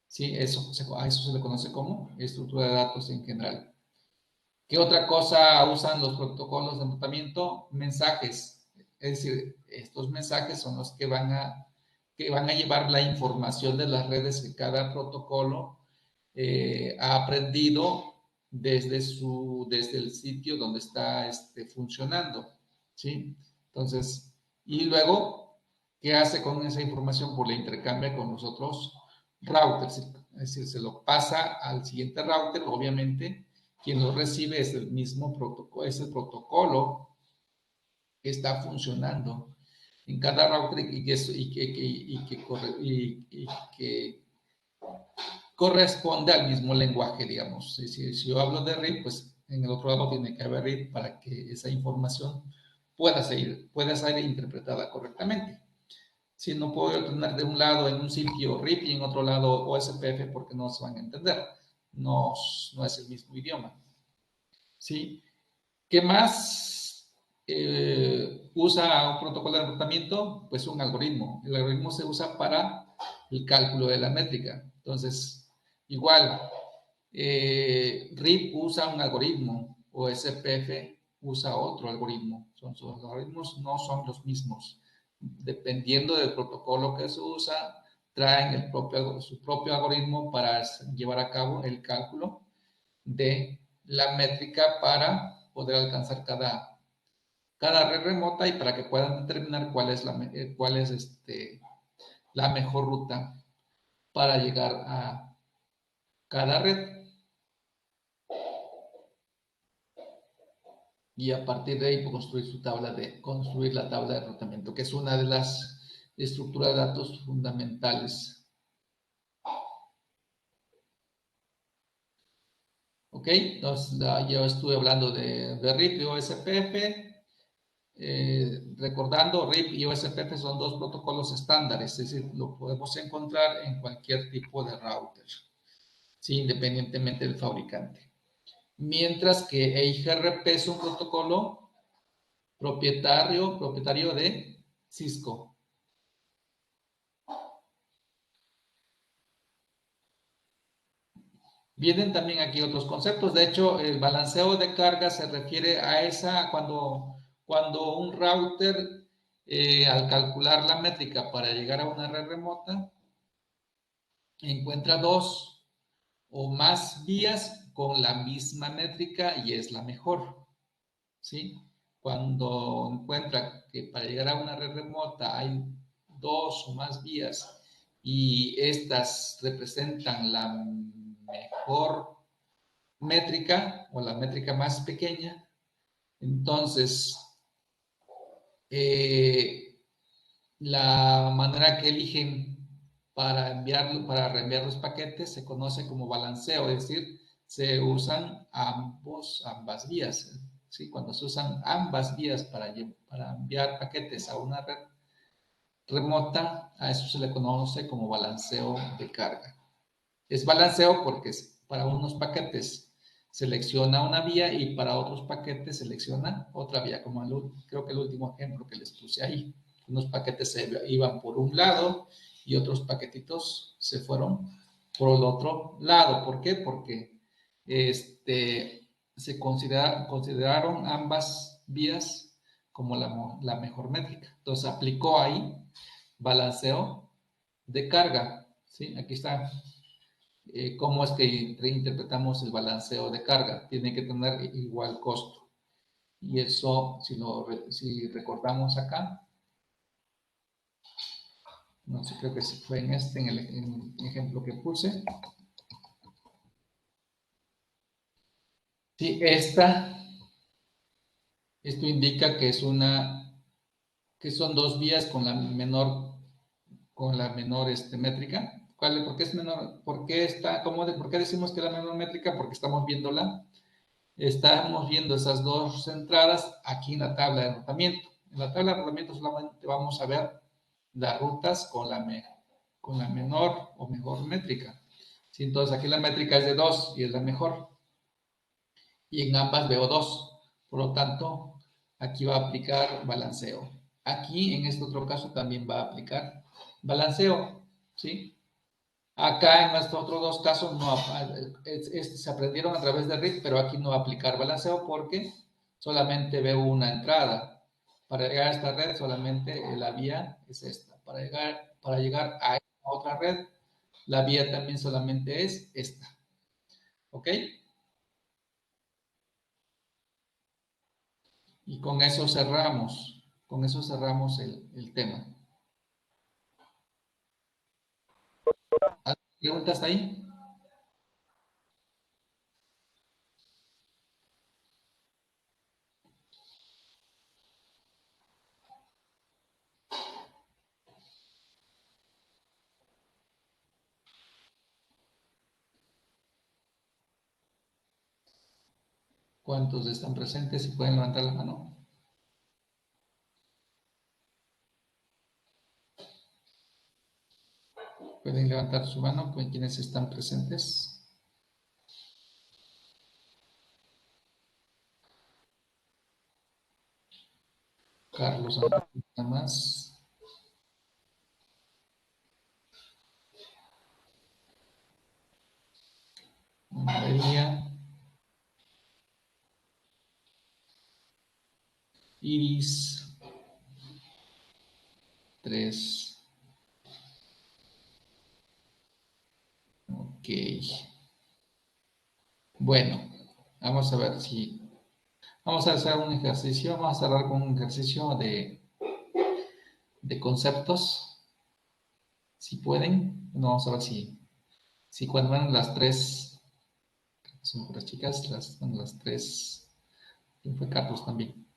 ¿Sí? A eso se le conoce como estructura de datos en general. ¿Qué otra cosa usan los protocolos de enrutamiento? Mensajes. Es decir, estos mensajes son los que van a llevar la información de las redes que cada protocolo ha aprendido desde el sitio donde está funcionando, ¿sí? Entonces, y luego, ¿qué hace con esa información? Pues la intercambia con los otros routers, es decir, se lo pasa al siguiente router, obviamente, quien lo recibe es el mismo protocolo, es el protocolo que está funcionando en cada router y que corresponde al mismo lenguaje, digamos. Si yo hablo de RIP, pues en el otro lado tiene que haber RIP para que esa información pueda ser interpretada correctamente. Si no puedo tener de un lado en un sitio RIP y en otro lado OSPF porque no se van a entender. No es el mismo idioma. ¿Sí? ¿Qué más usa un protocolo de enrutamiento? Pues un algoritmo. El algoritmo se usa para el cálculo de la métrica. Entonces, igual, RIP usa un algoritmo o SPF usa otro algoritmo. Los algoritmos no son los mismos. Dependiendo del protocolo que se usa, traen su propio algoritmo para llevar a cabo el cálculo de la métrica para poder alcanzar cada red remota y para que puedan determinar cuál es la mejor ruta para llegar a cada red. Y a partir de ahí construir la tabla de enrutamiento, que es una de las estructuras de datos fundamentales. Ok, entonces yo estuve hablando de RIP y OSPF. Recordando, RIP y OSPF son dos protocolos estándares, es decir, lo podemos encontrar en cualquier tipo de router, ¿sí? Independientemente del fabricante. Mientras que EIGRP es un protocolo propietario de Cisco. Vienen también aquí otros conceptos. De hecho, el balanceo de carga se refiere a cuando un router, al calcular la métrica para llegar a una red remota, encuentra dos o más vías con la misma métrica y es la mejor, ¿sí? Cuando encuentra que para llegar a una red remota hay dos o más vías y estas representan la mejor métrica o la métrica más pequeña, entonces la manera que eligen para reenviar los paquetes se conoce como balanceo, es decir, se usan ambas vías, ¿sí? Cuando se usan ambas vías para enviar paquetes a una red remota, a eso se le conoce como balanceo de carga. Es balanceo porque para unos paquetes selecciona una vía y para otros paquetes selecciona otra vía, como creo que el último ejemplo que les puse ahí. Unos paquetes se iban por un lado y otros paquetitos se fueron por el otro lado. ¿Por qué? Porque se consideraron ambas vías como la mejor métrica. Entonces aplicó ahí balanceo de carga. ¿Sí? Aquí está. ¿Cómo es que interpretamos el balanceo de carga? Tiene que tener igual costo. Y eso, si recordamos acá, no sé, creo que fue en el ejemplo que puse. Sí, esto indica que son dos vías con la menor métrica. ¿Por qué es menor? ¿Por qué decimos que es la menor métrica? Porque estamos viendo esas dos entradas aquí en la tabla de enrutamiento. En la tabla de enrutamiento solamente vamos a ver las rutas con la menor o mejor métrica. ¿Sí? Entonces aquí la métrica es de 2 y es la mejor. Y en ambas veo 2. Por lo tanto, aquí va a aplicar balanceo. Aquí, en este otro caso, también va a aplicar balanceo. ¿Sí? Acá en nuestros otros dos casos se aprendieron a través de RIP, pero aquí no va a aplicar balanceo porque solamente veo una entrada. Para llegar a esta red solamente la vía es esta. Para llegar a esta otra red, la vía también solamente es esta. ¿Ok? Y con eso cerramos. Con eso cerramos el tema. ¿Preguntas ahí? ¿Cuántos están presentes? Si pueden levantar la mano. Pueden levantar su mano con quienes están presentes. Carlos, nada más. María. Iris. 3. Ok. Bueno, vamos a ver si... Vamos a hacer un ejercicio. Vamos a cerrar con un ejercicio de conceptos. Si pueden. Vamos a ver si cuando van las tres... Son puras chicas. Las tres... ¿Quién fue Carlos también?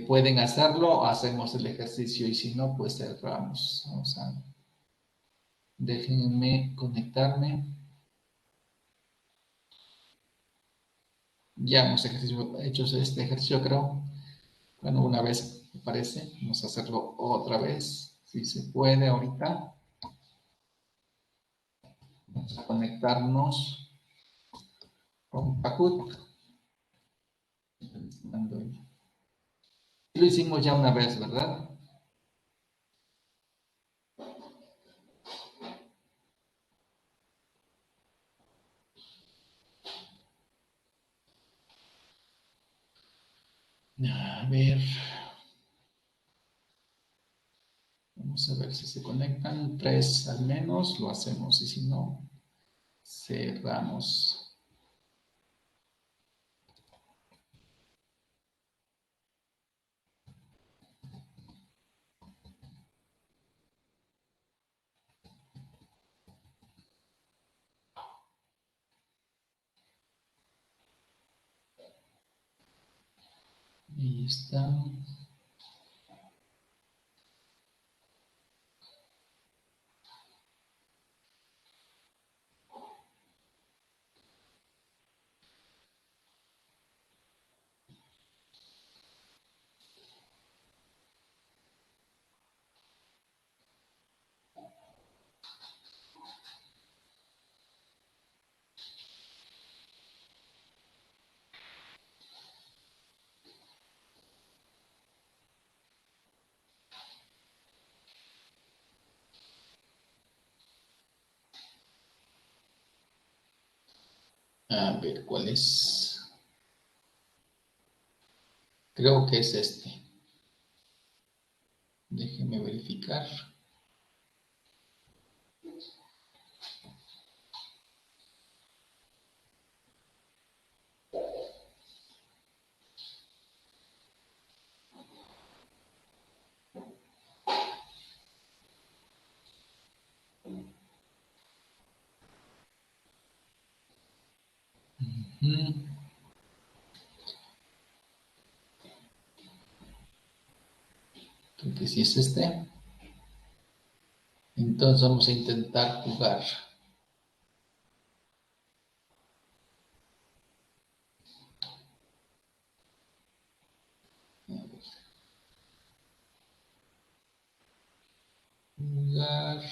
Pueden hacerlo, hacemos el ejercicio y si no, pues cerramos. Vamos a... Déjenme conectarme. Ya hemos hecho este ejercicio, creo. Bueno, una vez, me parece. Vamos a hacerlo otra vez, si se puede ahorita. Vamos a conectarnos con Kahoot. Lo hicimos ya una vez, ¿verdad? A ver. Vamos a ver si se conectan. 3 al menos, lo hacemos. Y si no, cerramos. Ahí está. A ver, ¿cuál es? Creo que es este. Déjeme verificar. Creo que sí es este. Entonces vamos a intentar jugar. Jugar.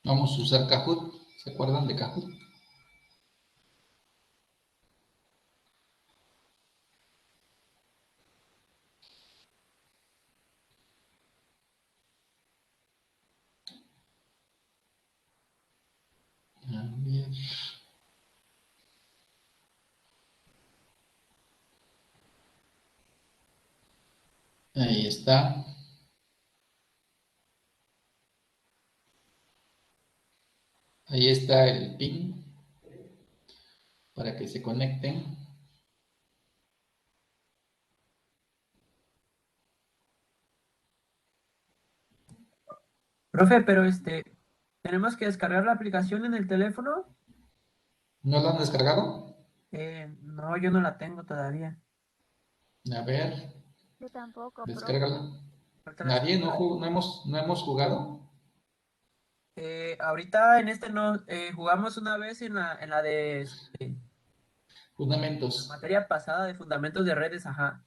Vamos a usar Kahoot. ¿Se acuerdan de Kahoot? Ahí está. Ahí está el pin para que se conecten. Profe, pero tenemos que descargar la aplicación en el teléfono. ¿No lo han descargado? No, yo no la tengo todavía. A ver, Yo tampoco, profe. descárgala. Ahorita la Nadie, descargo. no hemos jugado. Ahorita en no, jugamos una vez en la de la Fundamentos. materia pasada de fundamentos de redes, ajá.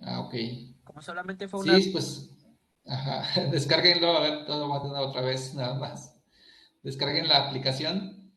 Ah, ok. Como solamente fue una. Sí, pues, ajá, descárguenlo, a ver, todo va a tener otra vez, nada más. Descarguen la aplicación.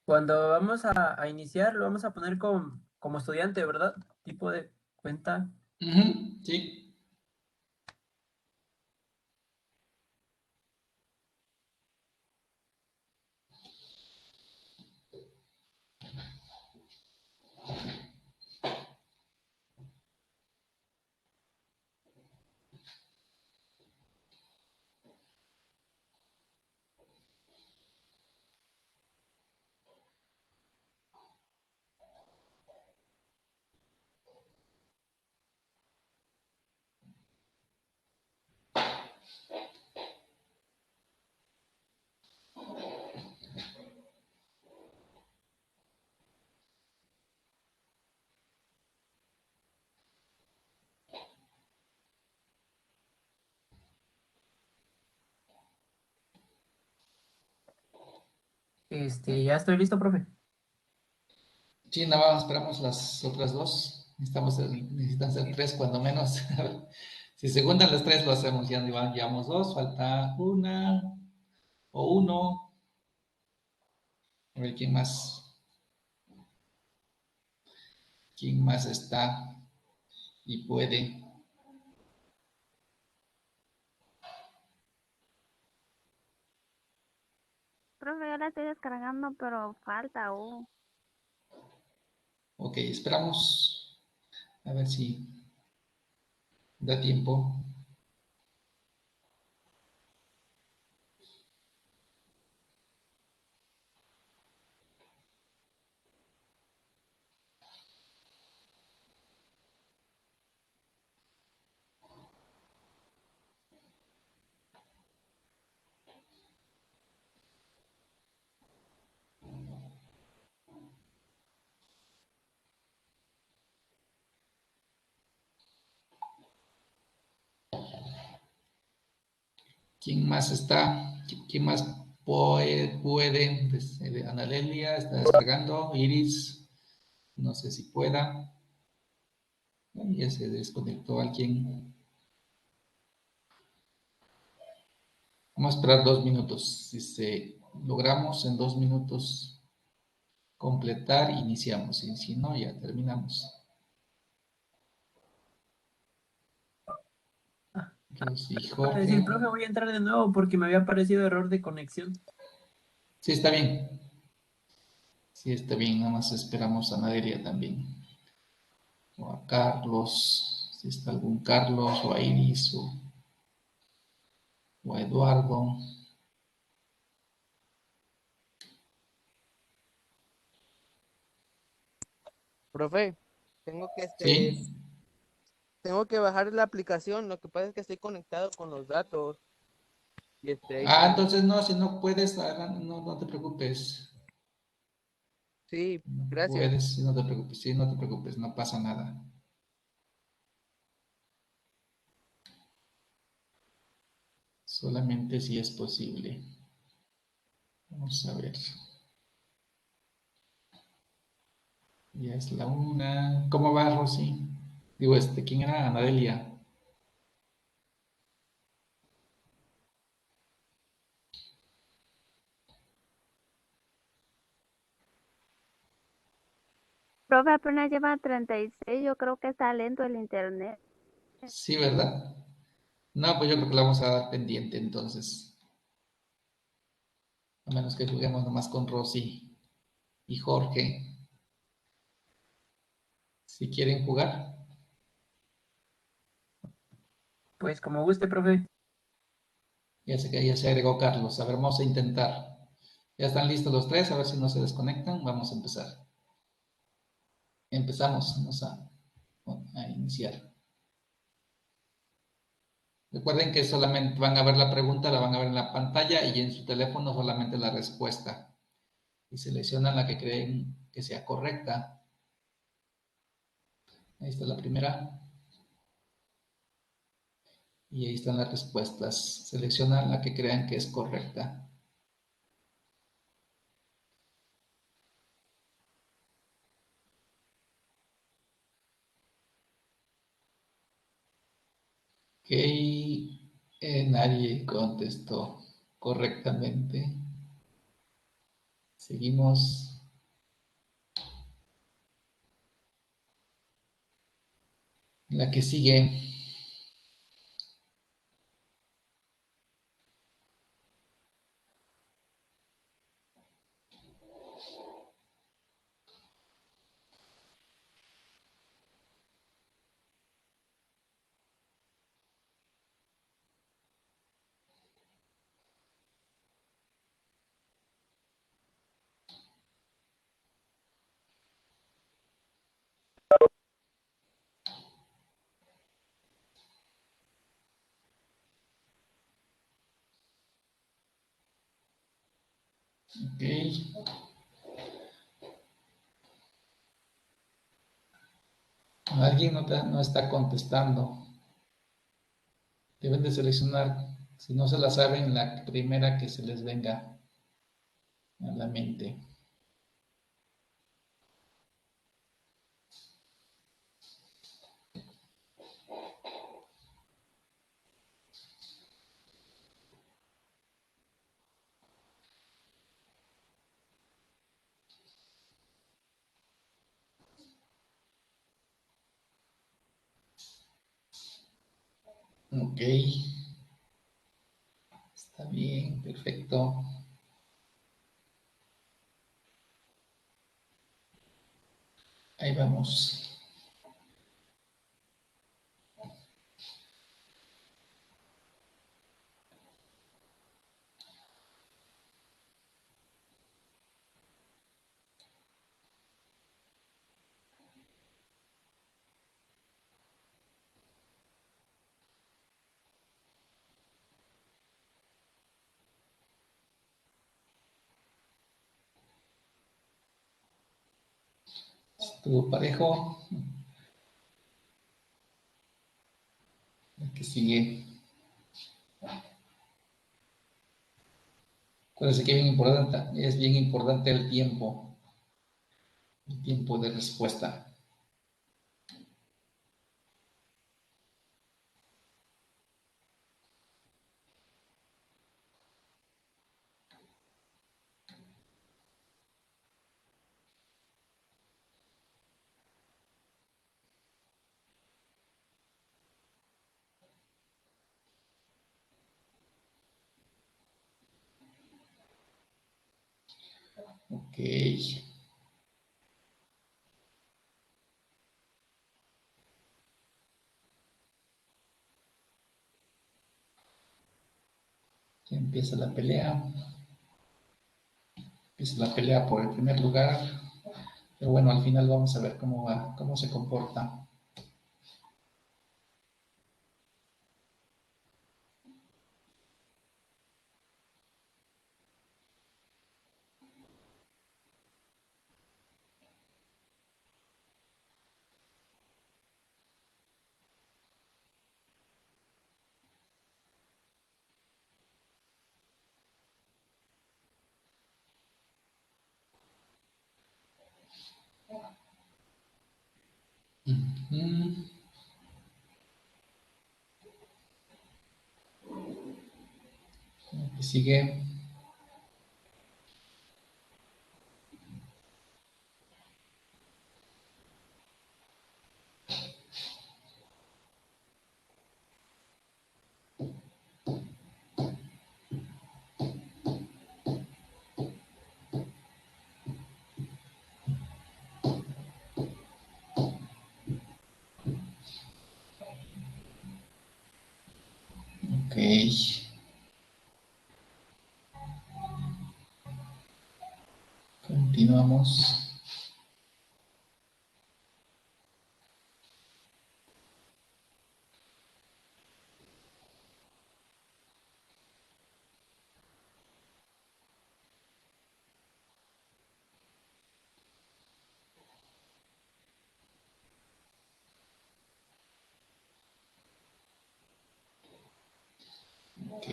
Cuando vamos a iniciar, lo vamos a poner como estudiante, ¿verdad? Tipo de cuenta. Ujú, sí. Ya estoy listo, profe. Sí, nada más esperamos las otras dos. Necesitan ser tres cuando menos. Si se juntan las tres, lo hacemos. Ya llevamos dos, falta una o uno. A ver quién más está y puede. Profe, yo la estoy descargando, pero falta aún. Ok, esperamos a ver si da tiempo. ¿Quién más está? ¿Quién más puede? Pues, Ana Lelia está descargando. Iris, no sé si pueda. Ay, ya se desconectó alguien. Vamos a esperar 2 minutos. Si logramos en 2 minutos completar, iniciamos. Y si no, ya terminamos. Ah, Ok, sí, acaba de decir, Jorge. profe, voy a entrar de nuevo porque me había aparecido error de conexión. Sí, está bien. Sí, está bien. Nada más esperamos a Nadelia también. O a Carlos. Si está algún Carlos o a Iris o a Eduardo. Profe, Tengo que, ¿Sí? tengo que bajar la aplicación. Lo que pasa es que estoy conectado con los datos. Y ahí se Ah, me... entonces no, si no puedes, no, no te preocupes. Sí, No gracias. puedes, sí, no te preocupes, sí, no te preocupes, no pasa nada. Solamente si es posible. Vamos a ver. Ya es la una. ¿Cómo va, Rosy? Digo, ¿quién era? Anadelia. Profe, apenas lleva 36, yo creo que está lento el internet. Sí, ¿verdad? No, pues yo creo que la vamos a dar pendiente entonces. A menos que juguemos nomás con Rosy y Jorge. Si quieren jugar. Pues como guste, profe. Ya sé que ya se agregó Carlos. A ver, vamos a intentar. Ya están listos los tres, a ver si no se desconectan. Vamos a empezar. Empezamos, vamos a iniciar. Recuerden que solamente van a ver la pregunta, la van a ver en la pantalla y en su teléfono solamente la respuesta. Y seleccionan la que creen que sea correcta. Ahí está la primera. Y ahí están las respuestas. Seleccionan la que crean que es correcta. Ok. Nadie contestó correctamente. Seguimos. La que sigue. Ok. Alguien no está contestando. Deben de seleccionar, si no se la saben, la primera que se les venga a la mente. Ok. Está bien, perfecto. Ahí vamos. Estuvo parejo. El que sigue. Acuérdense que es bien importante el tiempo de respuesta. Ok. Ya empieza la pelea. Empieza la pelea por el primer lugar. Pero bueno, al final vamos a ver cómo va, cómo se comporta. Ujú. ¿Qué sigue? Ok. Continuamos. Ok.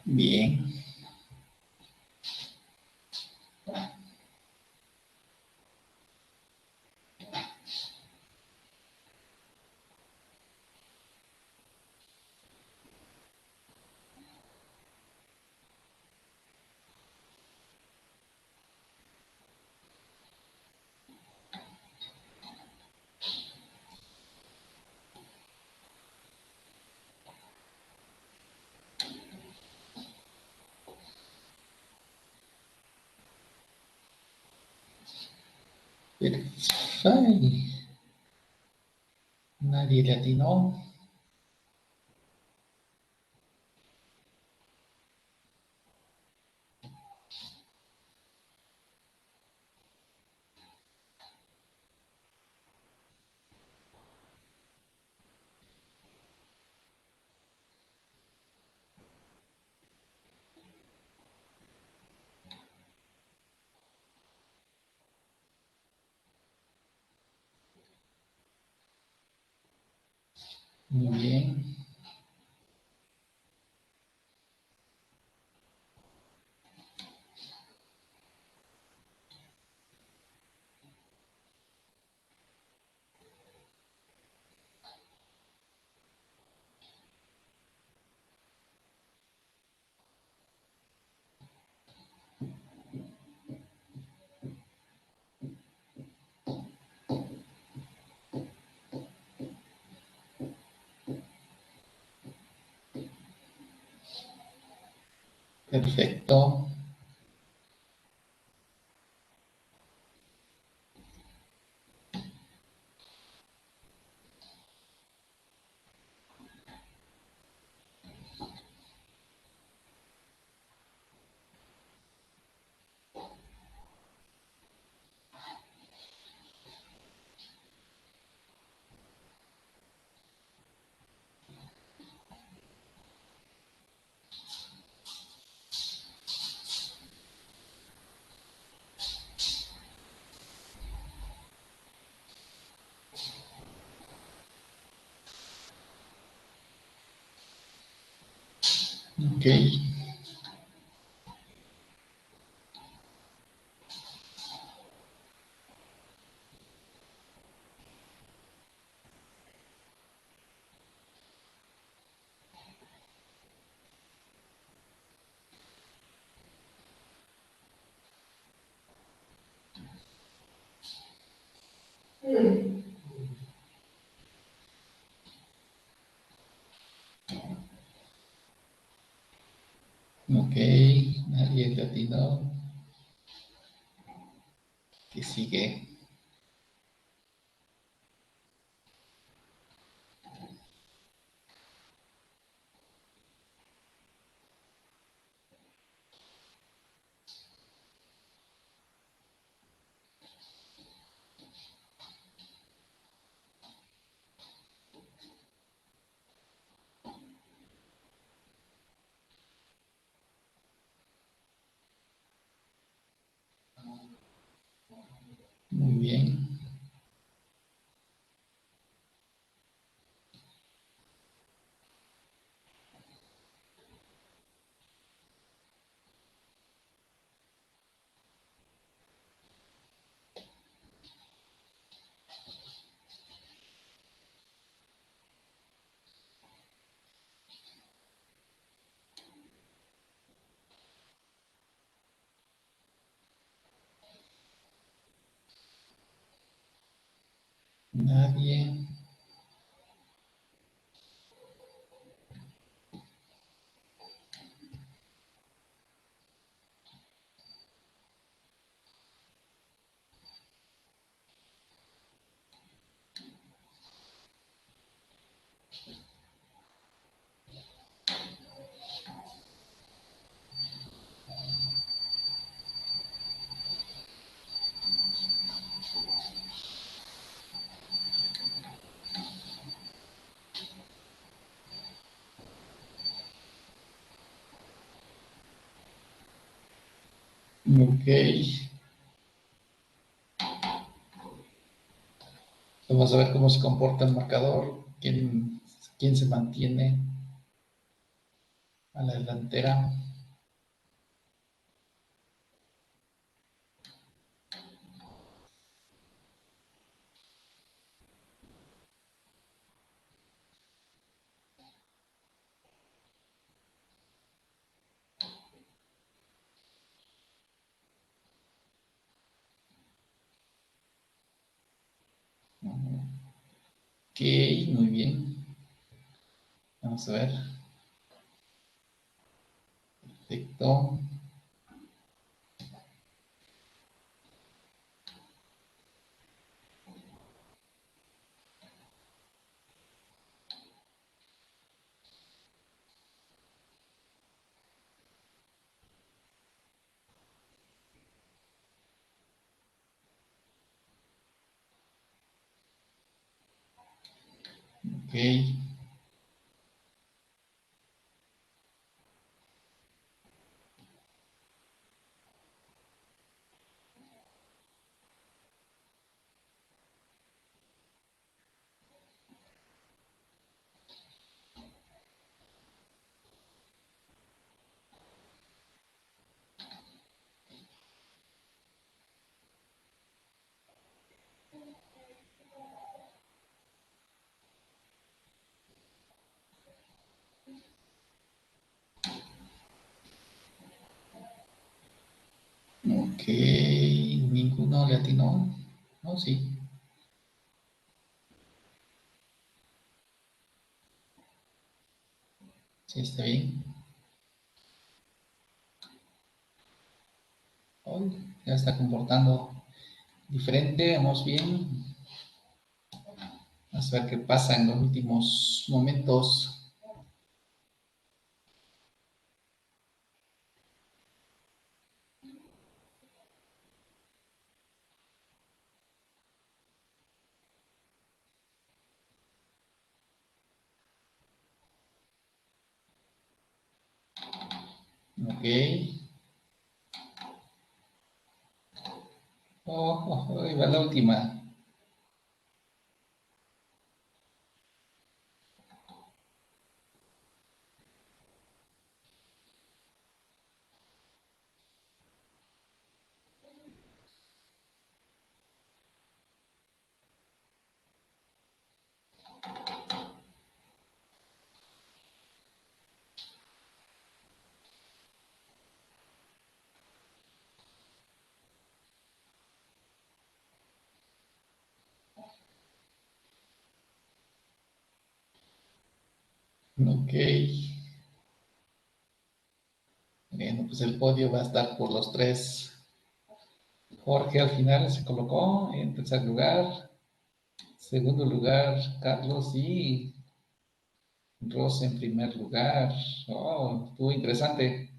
Bien. Ay, nadie le atinó. Muy bien. Perfecto. Ok. Ok, nadie latino. ¿Qué sigue? Muy bien. Nadie. Ok. Vamos a ver cómo se comporta el marcador. ¿Quién se mantiene a la delantera? Ok, muy bien. Vamos a ver. Perfecto. Ok. Ok. Ninguno le atinó. No, sí. Sí, está bien. Hoy ya está comportando diferente. Vamos bien. Vamos a ver qué pasa en los últimos momentos. Ok. Ahí va la última. Ok. Bueno, pues el podio va a estar por los tres. Jorge al final se colocó en tercer lugar. Segundo lugar, Carlos y Ross en primer lugar. Oh, estuvo interesante.